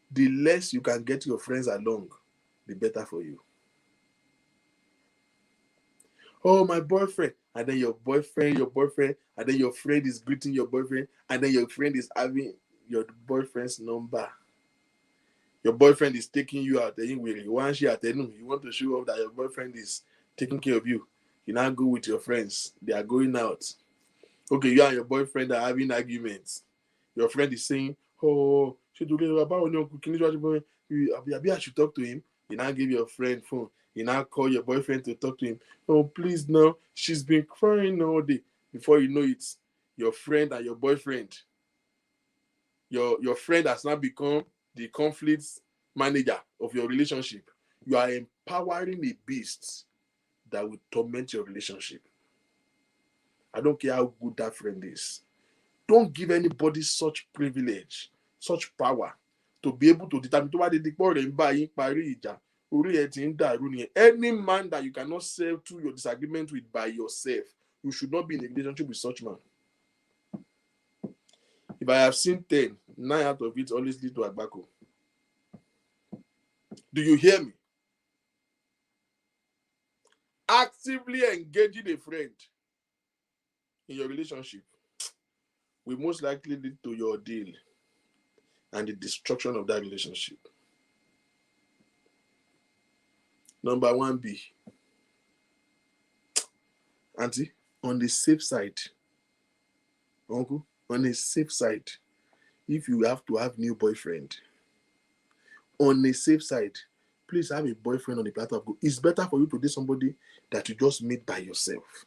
the less you can get your friends along, the better for you. Oh, my boyfriend. And then your boyfriend, and then your friend is greeting your boyfriend, and then your friend is having your boyfriend's number. Your boyfriend is taking you out. You want to show off that your boyfriend is taking care of you. You now go with your friends. They are going out. Okay, you and your boyfriend are having arguments. Your friend is saying, "Oh, I should talk to him." You now give your friend phone. You now call your boyfriend to talk to him. "Oh, please, no, she's been crying all day." Before you know it, your friend and your boyfriend, your friend has now become the conflict manager of your relationship. You are empowering a beast that will torment your relationship. I don't care how good that friend is. Don't give anybody such privilege, such power to be able to determine. Any man that you cannot settle through your disagreement with by yourself, you should not be in a relationship with such man. If I have seen 10, 9 out of it always lead to Agbako. Do you hear me? Actively engaging a friend in your relationship will most likely lead to your deal and the destruction of that relationship. Number 1B. Auntie, on the safe side, uncle, on the safe side, if you have to have new boyfriend, on the safe side, please have a boyfriend on the platform. It's better for you to date somebody that you just meet by yourself.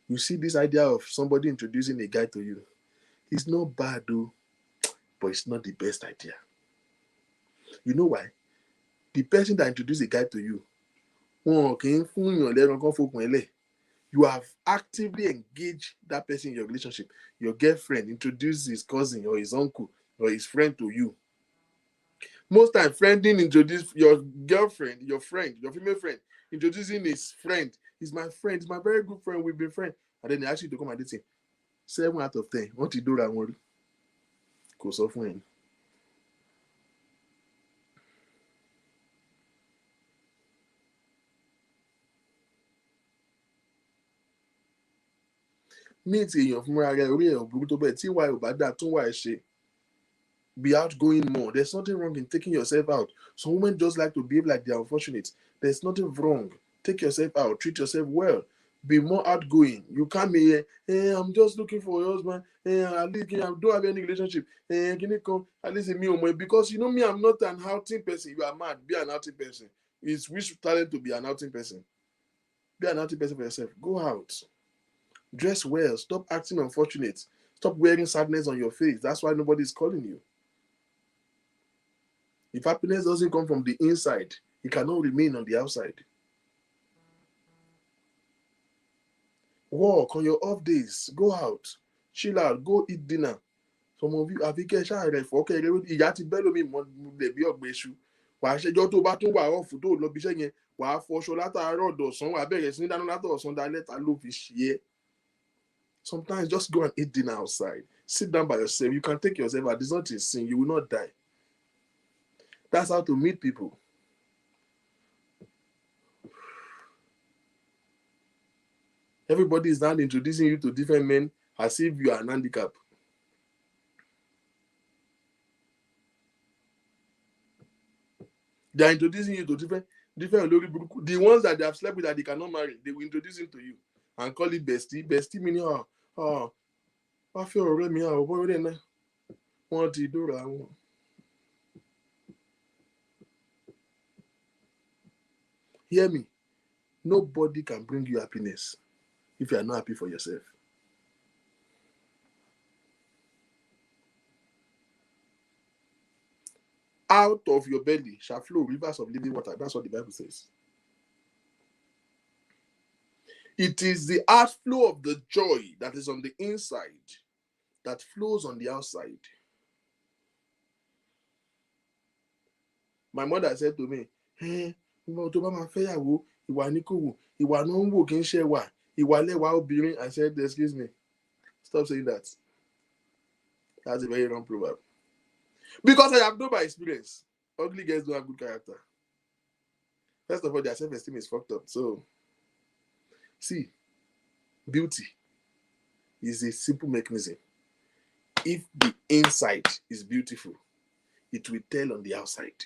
You see this idea of somebody introducing a guy to you. It's not bad though, but it's not the best idea. You know why? The person that introduced a guy to you, you have actively engaged that person in your relationship. Your girlfriend introduced his cousin or his uncle or his friend to you. Most time, friending introduce your girlfriend, your friend, your female friend, introducing his friend. He's my friend, he's my very good friend, we've been friends. And then they ask you to come and date him. 7 out of 10. What you do that one? Kò sọ fún ẹ. Meet èèyàn fúnra rẹ orí ẹ̀ òbúrú tó bẹ́ẹ̀ tí wàá ò bá dà tún wàá ṣe. Be outgoing more. There's nothing wrong in taking yourself out. Some women just like to behave like they're unfortunate. There's nothing wrong. Take yourself out. Treat yourself well. Be more outgoing. You can't be here, hey, I'm just looking for a husband. Hey, at least I don't have any relationship. Hey, can you come? At least me, because you know me, I'm not an outing person. You are mad. Be an outing person. is which talent to be an outing person. Be an outing person for yourself. Go out. Dress well. Stop acting unfortunate. Stop wearing sadness on your face. That's why nobody is calling you. If happiness doesn't come from the inside, it cannot remain on the outside. Walk on your off days. Go out. Chill out. Go eat dinner. Some of you, àfi kẹ́ ṣáà rẹ̀ fọ́ kẹ́ rẹ̀ ìyá ti bẹ́ lómi mọ́ lè bí ọ̀gbẹ́sù. Wàá ṣẹjọ́ tó bá tún wà ọ̀fù tó lọ bí iṣẹ́ yẹn. Wàá fọṣọ látàárọ̀ dọ̀sán. Wàá bẹ̀rẹ̀ sí ní dáná látọ̀sán dalẹ́ ta ló fi ṣe é. Sometimes just go and eat dinner outside. Sit down by yourself. You can take yourself out. It's not a sin. You will not die. That's how to meet people. Everybody is now introducing you to different men as if you are an handicap. They are introducing you to different the ones that they have slept with that they cannot marry, they will introduce him to you and call it bestie. Bestie meaning I feel already me want to do. Hear me. Nobody can bring you happiness if you are not happy for yourself. Out of your belly shall flow rivers of living water. That's what the Bible says. It is the outflow of the joy that is on the inside that flows on the outside. My mother said to me, hey, I said, excuse me. Stop saying that. That's a very wrong proverb. Because I have known by experience, ugly girls don't have good character. First of all, their self-esteem is fucked up. So, see, beauty is a simple mechanism. If the inside is beautiful, it will tell on the outside.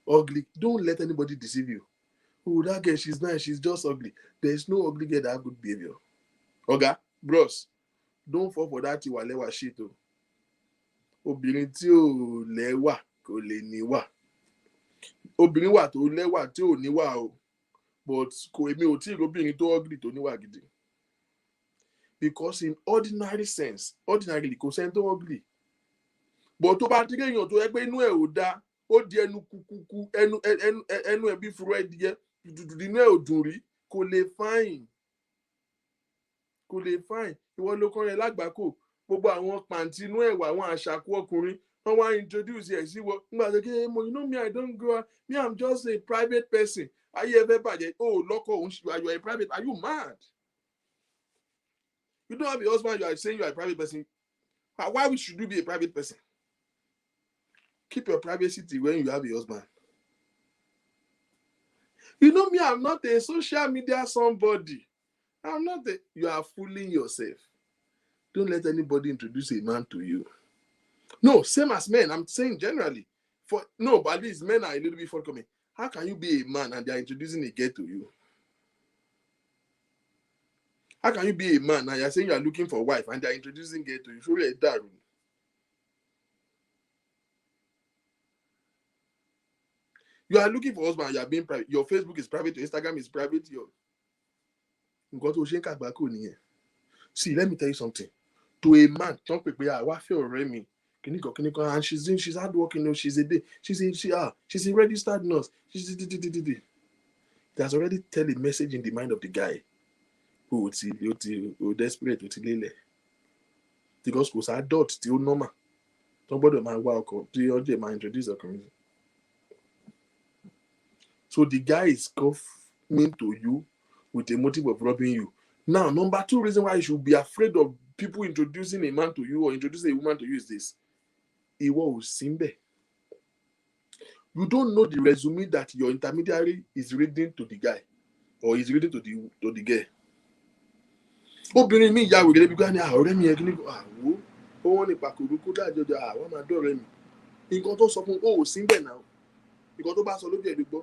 Ugly, don't let anybody deceive you. Oh, that girl, she's nice, she's just ugly. There's no ugly girl that have good behavior. Okay, bros, don't fall for that Tiwa shit. Obìnrin tí ò lẹ́wà kò lè níwà. Obìnrin wà tó lẹ́wà tí ò níwà o. But èmi ò tí ì obìnrin tó ugly tó níwà gidi. Because in ordinary sense, ordinarily kò sẹ́ni tó ugly. But tó bá ti rí èèyàn tó yẹ pé inú ẹ̀ ò dá, ó di ẹnu kúkúkú, ẹnu ẹ̀ bí fúru ẹdìyẹ, inú ẹ̀ ò dùn rí, kò lè fine. Kò lè fine. Ìwọ ló kọ́ yẹn lágbàkó. Gbogbo àwọn pàǹtí inú ẹ̀wà àwọn àṣàkú ọkùnrin wọ́n wá introduce ẹ̀ sí wọ́n nígbà tó kéé mo you know me I don't go out me I'm just a private person ayé ẹ fẹ́ bàjẹ́ oh lọ́kọ̀ òun you are a private are you mad? You don't have a husband you are saying you are a private person. Why should you be a private person? Keep your privacy when you have a husband. You know me I'm not a social media somebody. I'm not a you are fooling yourself. Don't let anybody introduce a man to you. No, same as men. I'm saying generally. But at least men are a little bit forthcoming. How can you be a man and they are introducing a girl to you? How can you be a man and you're saying you are looking for a wife and they are introducing a girl to you? Surely it's that. You are looking for a husband, you are being private. Your Facebook is private, your Instagram is private. See, let me tell you something. To a man, and she's hardworking, she's a registered nurse. It has already tell a message in the mind of the guy who desperate because was adult still normal. Somebody might welcome to introduce the community. So the guy is coming to you with a motive of robbing you. Now, number 2 reason why you should be afraid of people introducing a man to you or introducing a woman to you is this. Iwo Simbe. You don't know the resume that your intermediary is reading to the guy or is reading to the girl. Obìnrin mi ìyá wèrè bí gbani ọ̀rẹ́ mi ẹgbẹ́ àwọ̀ ó wọ́n ní pàkúrú kó dájọ́jọ́ àwọn máa dọ̀rẹ́ mi. Nǹkan tó sọ fún ó Simbe náà. Nǹkan tó bá sọ lójú ẹ̀ gbọ́.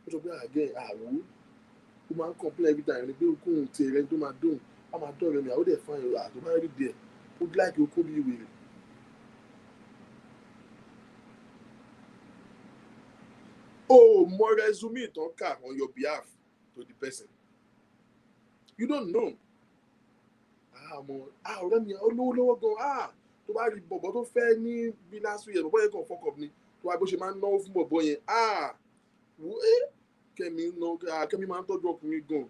Ó sọ pé àgẹ́ àwọ̀ ó máa ń complain every time ní pé okùn ti rẹ̀ tó máa dùn á máa dọ̀rẹ́ mi àwọn dẹ̀ fún ẹ̀rọ àtọ́ bá rí díẹ̀ ó láìpé okó bí wèrè. Ó more resume it on your behalf to the person. You don't know. Ọ̀rẹ́ mi olówó lọ́wọ́ gan, tó bá rí bọ̀bọ̀ tó fẹ́ ní bí last year bọ̀bọ̀ yẹn kàn fọ́kọ̀ ni tó wá bó ṣe máa ń náwó fún bọ̀bọ̀ yẹn Kẹ́mi máa ń tọ́jú ọkùnrin gan,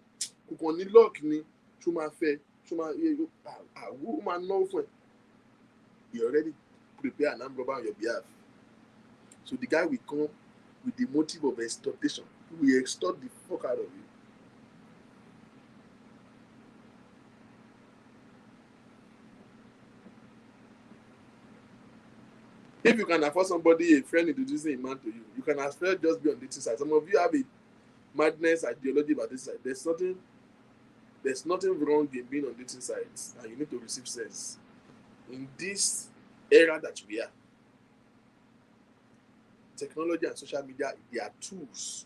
kò kàn ní luck ni, ṣó máa fẹ́ ṣó máa náwó fún ẹ. He already prepare an armed robber on your behalf. So the guy will come with the motive of extortion. He will extort the fuck out of you. If you can afford somebody, a friend introducing a man to you, you can as well just be on the dating side. Some of you have a madness ideology about this side. There's nothing wrong in being on dating sites, and you need to receive sense. In this era that we are, technology and social media, they are tools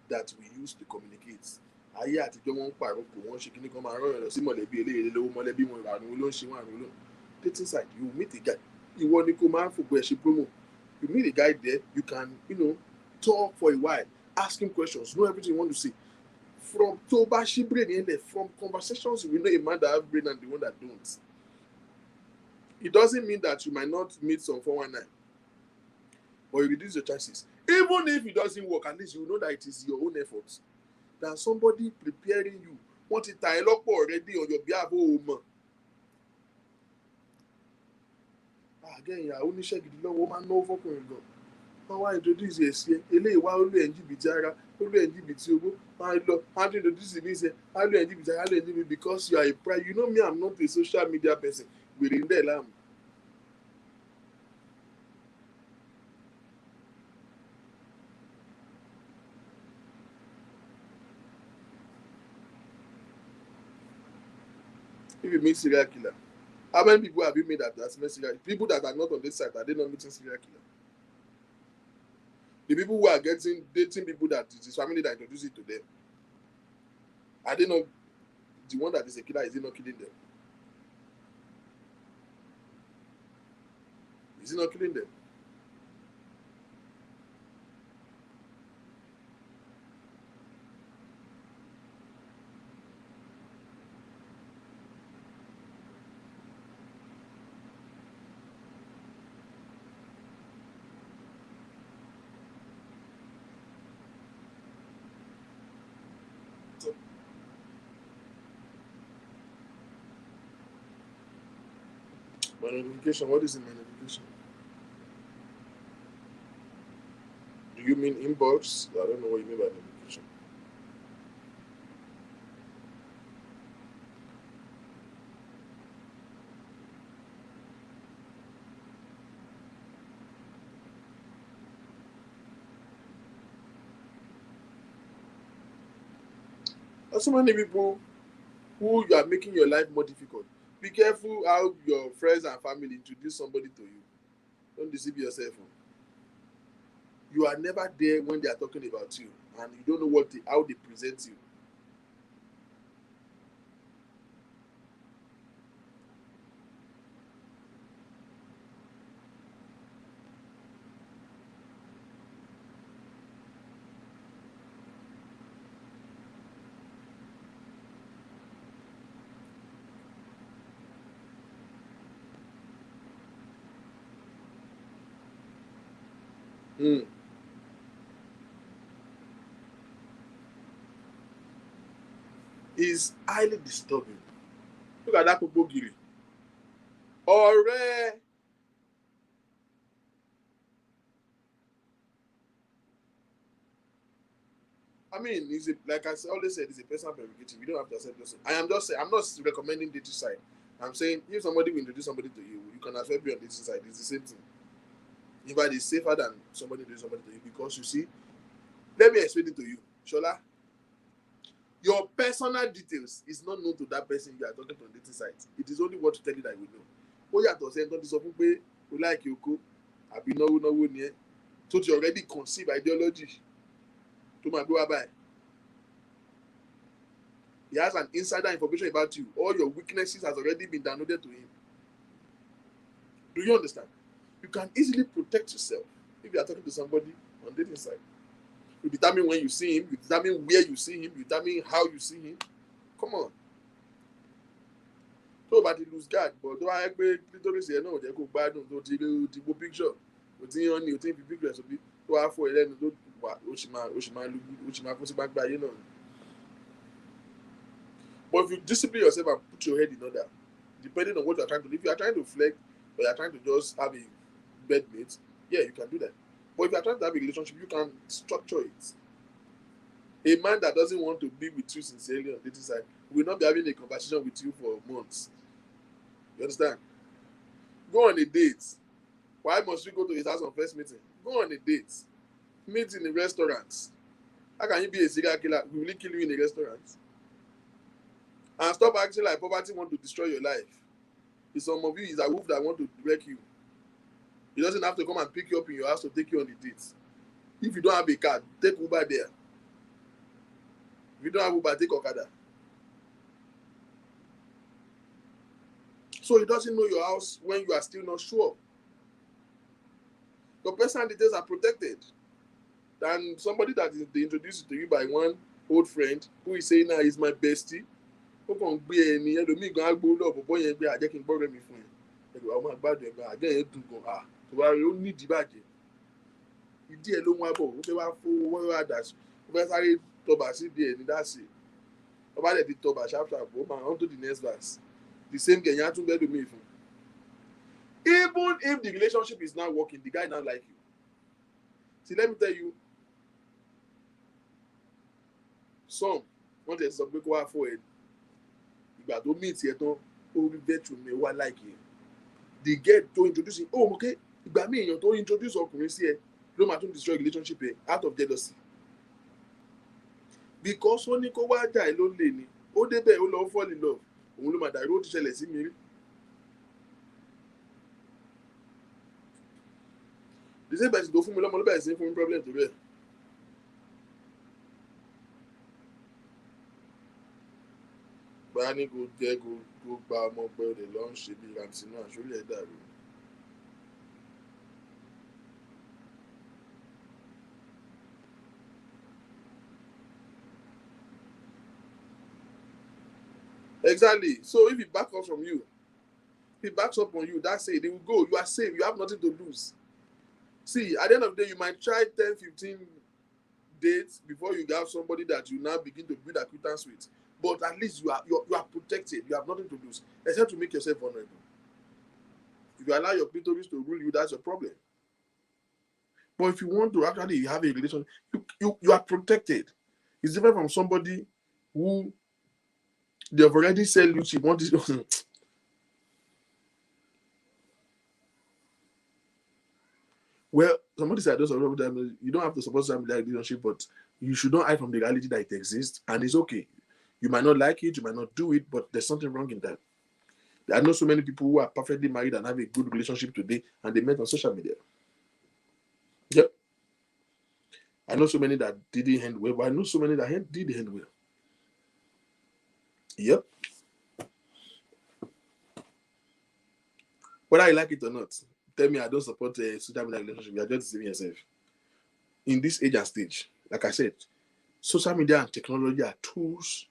that we use to communicate. Ayé àtijọ́ wọn ń pàrọ̀ kò wọ́n ṣe kíní kan máa rán ẹ̀rọ sí mọ̀lẹ́bí eléyìí lówó mọ̀lẹ́bí wọn ìrànú ló ń ṣe wọn àrùn ló. Dating site, you meet a guy. Ìwọ ni kò máa ń fògbọ́ ẹ̀ ṣe promo. You meet a guy there, you can, talk for a while, ask him questions, know everything you want to say. From tó bá ṣí brain yẹn lẹ̀, from conversations you will know a man that have brain and the one that don't. It doesn't mean that you might not meet some 419, but you reduce your chances. Even if it doesn't work, at least you know that it is your own efforts. Than somebody preparing you. Want it tie up already on your behalf. Again, ya oníṣẹ́ gidi lọ́wọ́ máa ń náwó fọkùnrin gan. Wọ́n wá introduce ẹ̀ sí ẹ. Eléyìí wá ó lé ẹ̀ ń jìbìtì ara, ó lé ẹ̀ ń jìbìtì owó. Wọ́n á introduce me say, á lé ẹ̀ ń jìbìtì ara, á lé ẹ̀ ń jìbìtì because you are a pride. You know me, I'm not a social media person. Wèrè ń dẹ̀ láàmú. If you meet serial killer, how many people have you made that met serial killer? People that are not on this side, are they not meeting serial killer? The people who are dating people that it is family that introduce it to them, are they not the one that is a killer? Is he not killing them? Is he not killing them? My notification, what is in my notification? Do you mean inbox? I don't know what you mean by notification. There's so many people who you are making your life more difficult. Be careful how your friends and family introduce somebody to you. Don't deceive yourself. You are never there when they are talking about you, and you don't know how they present you. Is highly disturbing. Look at that Giri. Ọ̀rẹ́. I mean, like I always said, it's a personal prerogative. You don't have to accept this. I'm not recommending dating side. I'm saying if somebody will introduce somebody to you, you can as well be on dating side. It's the same thing. In fact, it's safer than somebody doing somebody to you because you see, let me explain it to you, Shola. Your personal details is not known to that person you are talking to on dating site. It is only what to tell you that you know. Ó yàtọ̀ sẹ́ni tó ti sọ fún pé o like oko àbí náwó ni ẹ́ tó ti already conceive ideology tó máa gbé wá báyìí. He has an insider information about you. All your weaknesses has already been downloaded to him. Do you understand? You can easily protect yourself if you are talking to somebody on dating site. You determine when you see him. You determine where you see him. You determine how you see him. Come on. Tó o bá ti lose guard, but tó wáyé pé nítorí ṣe ẹ náà jẹ́ kó gbádùn tó ti wo picture, o ti ń ní o ti ń fi picture sóbi tó wá fọ ẹlẹ́nu tó wà ó sì máa kó sí gbàgbà ayé náà. But if you discipline yourself and put your head in order, depending on what you are trying to do, if you are trying to flex or you are trying to just have a bedmate, yeah, you can do that. But if you are trying to have a relationship, you can structure it. A man that doesn't want to be with you sincerely on the dating side will not be having a conversation with you for months. You understand? Go on a date. Why must you go to his house on first meeting? Go on a date. Meet in a restaurant. How can you be a serial killer? Will he kill you in a restaurant? And stop acting like poverty want to destroy your life. If some of you is a wolf that want to wreck you. He doesn't have to come and pick you up in your house to take you on the date. If you don't have a car, take Uber there. If you don't have Uber, take Okada. So he doesn't know your house when you are still not sure. Your personal details are protected. Than somebody that they introduced to you by one old friend who is saying, "Now he's my bestie." Ó kàn gbé ẹni ẹlòmíì gan agbó lọ bọ̀bọ̀ yẹn gbé àjẹ́ kí n gbọ́rọ̀ mi fún ẹ. Ẹgbẹ́ àwọn àgbàdo ẹ̀gbọ́n àjẹ́ yẹn dùn gan. Tó bá rí ó ní ìdíbàjẹ́. Ìdí ẹ̀ ló ń wá bọ̀. Ó fẹ́ wá fún wọ́n wá dà sí. Ó fẹ́ sáré tọba sí díẹ̀ ní dáàsì. Ọba dẹ̀ ti tọba sharp ó máa on to the next verse. The same girl yẹn á tún bẹ́ẹ̀ lómi fún. Even if the relationship is not working, the guy not like you. See, let me tell you. Some wọ́n tẹ̀ sọ pé kó wá fún ẹ. Ìgbà tó meet yẹn tán, ó rí virtue mi wá like you. The girl tó introduce him, oh okay, ìgbà míì èèyàn tó introduce ọkùnrin sí ẹ ló máa tún destroy relationship ẹ out of jealousy. Because ó ní kó wá jà ẹ ló lè ní, ó débẹ̀ ó lọ fall in love, òun ló máa dàrú ó ti ṣẹlẹ̀ sí mi rí. The same person tó fún mi lọ́mọ ló bẹ̀rẹ̀ sí fún mi problem tó rẹ̀. Bá ní kó jẹ́ kó gba ọmọ pé ó lè lọ ń ṣe bí ìrántí náà sórí ẹ̀ dàrú. Exactly. So if he backs up from you, he backs up on you, that's it. They will go. You are safe. You have nothing to lose. See, at the end of the day, you might try 10, 15 dates before you have somebody that you now begin to build acquaintance with. But at least you are protected. You have nothing to lose, except to make yourself vulnerable. If you allow your clitoris to rule you, that's a problem. But if you want to actually have a relation, you are protected. It's different from somebody who they have already said you want this. Well, somebody said those you don't have to support somebody like relationship, but you should not hide from the reality that it exists, and it's okay. You might not like it, you might not do it, but there's something wrong in that. I know so many people who are perfectly married and have a good relationship today, and they met on social media. Yep. I know so many that didn't end well, but I know so many that did end well. Yep. Whether you like it or not, tell me I don't support a social media relationship. You are just deceiving yourself. In this age and stage, like I said, social media and technology are tools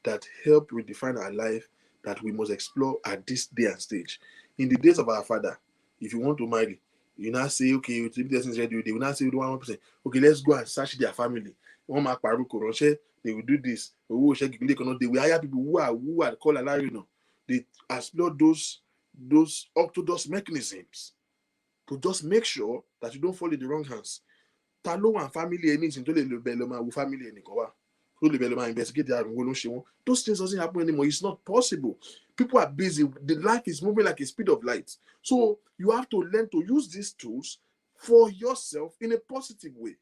that help redefine our life that we must explore at this day and stage. In the days of our father, if you want to marry, you now say, okay, if the person is ready, they will now say, 1%. Okay, let's go and search their family. They will do this. They will hire people who are called a They explore those orthodox mechanisms to just make sure that you don't fall in the wrong hands. Talo and family anything to the family investigate those things doesn't happen anymore. It's not possible. People are busy. The life is moving like a speed of light. So you have to learn to use these tools for yourself in a positive way.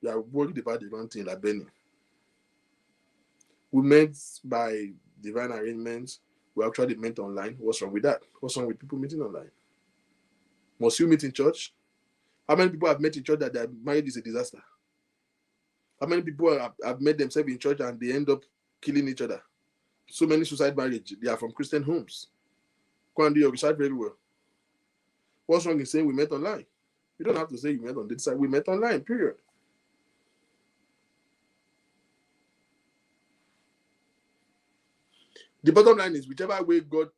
You are worried about the wrong thing, like Benny. We met by divine arrangements. We actually met online. What's wrong with that? What's wrong with people meeting online? Must you meet in church? How many people have met in church that their marriage is a disaster? How many people have met themselves in church and they end up killing each other? So many suicide marriage, they are from Christian homes. Go and do your research very well. What's wrong in saying we met online? You don't have to say you met on this side. We met online, period. The bottom line is whichever way God,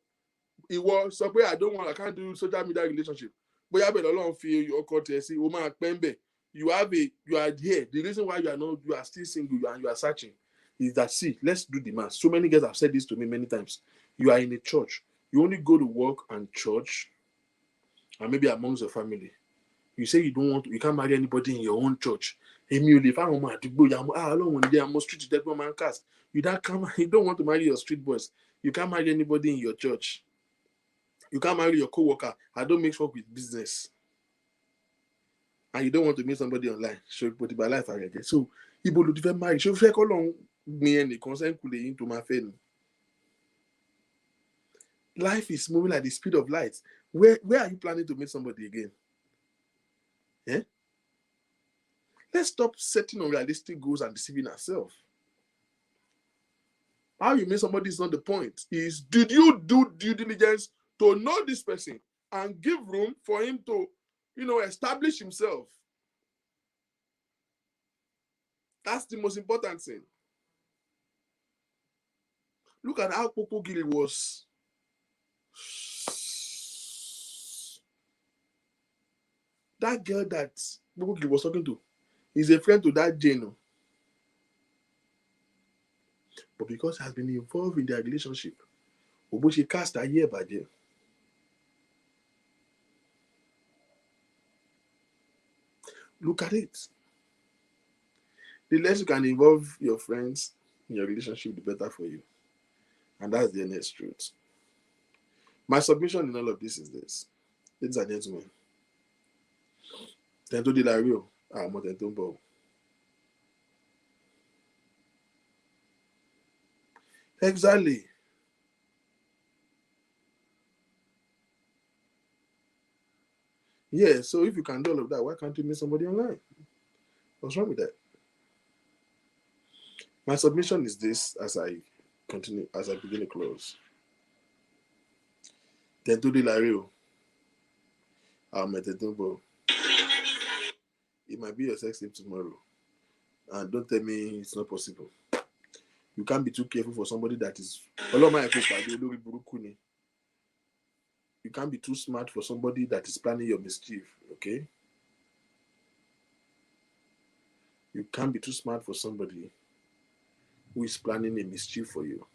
it was, so I can't do social media relationship. But you don't feel your courtesy, you are here. The reason why you are still single and you are searching is that, see, let's do the math. So many guys have said this to me many times. You are in a church. You only go to work and church and maybe amongst your family. You say you can't marry anybody in your own church. You don't want to marry your street boys. You can't marry anybody in your church. You can't marry your co-worker. I don't mix work with business. And you don't want to meet somebody online. So put it by life again. So Ibo lo ti fẹ́ marry. So fẹ́ kọ́ lọ́n gbin ẹnìkan sẹ́ńkulè yín tó máa fẹ́ ni. Life is moving at the speed of light. Where are you planning to meet somebody again? Eh? Let's stop setting unrealistic goals and deceiving ourselves. How you meet somebody is not the point. Is did you do due diligence to know this person and give room for him to, establish himself? That's the most important thing. Look at how Popo Gili was. That girl that Popo Gili was talking to is a friend to that Jane. But because he has been involved in their relationship, she cast a year by there. Look at it. The less you can involve your friends in your relationship, the better for you. And that's the honest truth. My submission in all of this is this. Ladies and gentlemen, Tento di Lario, I'm Tento Mbo. Exactly. Yeah, so if you can do all of that, why can't you meet somebody online? What's wrong with that? My submission is this as I begin to close. Tento di Lario, I'm Tento Mbo. It might be your sex tape tomorrow. And don't tell me it's not possible. You can't be too careful for somebody that is. You can't be too smart for somebody that is planning your mischief, okay? You can't be too smart for somebody who is planning a mischief for you.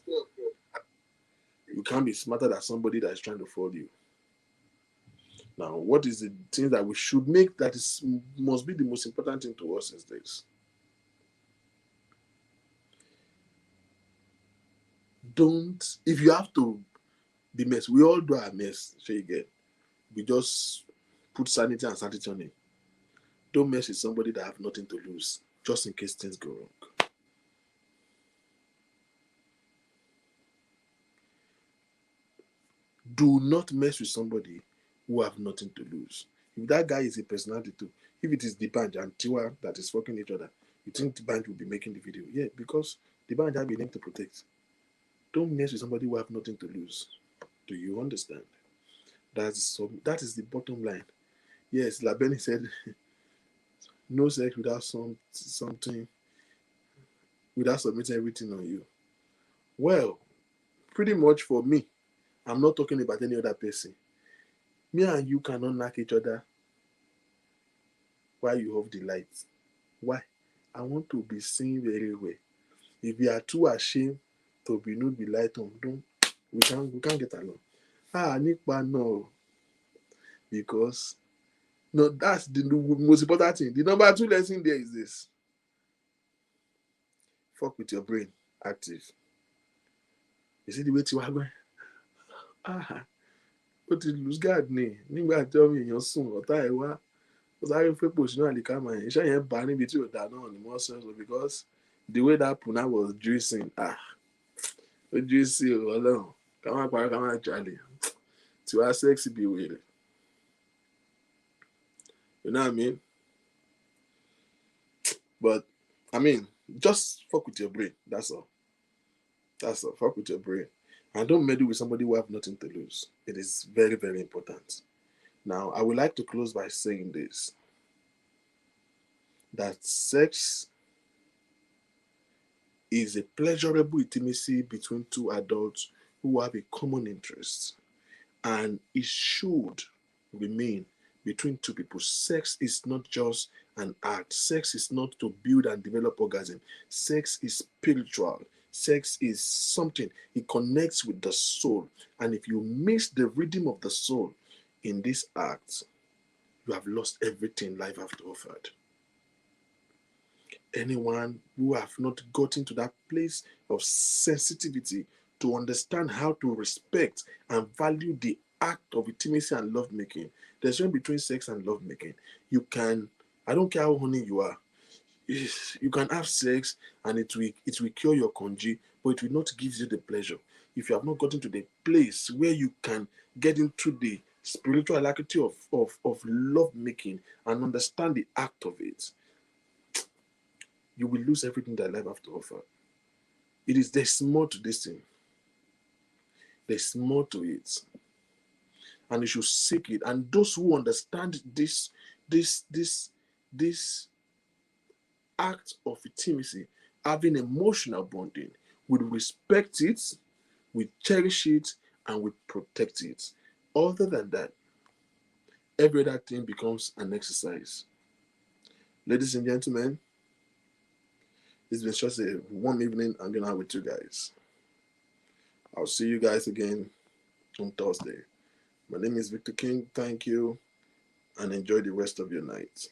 You can't be smarter than somebody that is trying to fool you. Now, what is the thing that we should make that must be the most important thing to us is this? If you have to be mess, we all do our mess, so you get. We just put sanity and sanity on it. Don't mess with somebody that have nothing to lose, just in case things go wrong. Do not mess with somebody who have nothing to lose. If that guy is a personality too, if it is the band and Tiwa that is fucking each other, you think the band will be making the video? Yeah, because the band have a name to protect. Don't mess with somebody who have nothing to lose. Do you understand? That is the bottom line. Yes, like Benny said, no sex without something, without submitting everything on you. Well, pretty much for me, I'm not talking about any other person. Me and you cannot knock each other while you have the light. Why? I want to be seen very well. If we are too ashamed to be not be light on, we can't get along. No. Because no, that's the most important thing. The number 2 lesson there is this. Fuck with your brain. Active. You see the way Tiwa going? Ó ti lose guard ni nígbà tí ọmọ èèyàn sùn ọ̀tá ẹ̀ wá ó sáré fẹ́pò sínú àlìkámà yẹn iṣẹ́ yẹn bá níbi tí ò dá náà ni wọ́n sọ because the way that puna was juicing ó juicy ọlọ́run ká má parọ́ ká má jalè Tiwa sexy bí wèrè. You know what I mean? But I mean, just fuck with your brain. That's all. That's all. Fuck with your brain. And don't meddle with somebody who have nothing to lose. It is very, very important. Now, I would like to close by saying this, that sex is a pleasurable intimacy between two adults who have a common interest, and it should remain between two people. Sex is not just an act. Sex is not to build and develop orgasm. Sex is spiritual. Sex is something, it connects with the soul. And if you miss the rhythm of the soul in this act, you have lost everything life has to offer. Anyone who have not gotten to that place of sensitivity to understand how to respect and value the act of intimacy and lovemaking. There's one between sex and lovemaking. You can, I don't care how horny you are, you can have sex and it will cure your conge, but it will not give you the pleasure. If you have not gotten to the place where you can get into the spiritual reality of love making and understand the act of it, you will lose everything that life have to offer. There's more to this thing. There's more to it. And you should seek it. And those who understand this, this, this act of intimacy, having emotional bonding, will respect it, will cherish it, and will protect it. Other than that, every other thing becomes an exercise. Ladies and gentlemen, it's been just a warm evening I'm gonna have with you guys. I'll see you guys again on Thursday. My name is Victor King. Thank you and enjoy the rest of your night.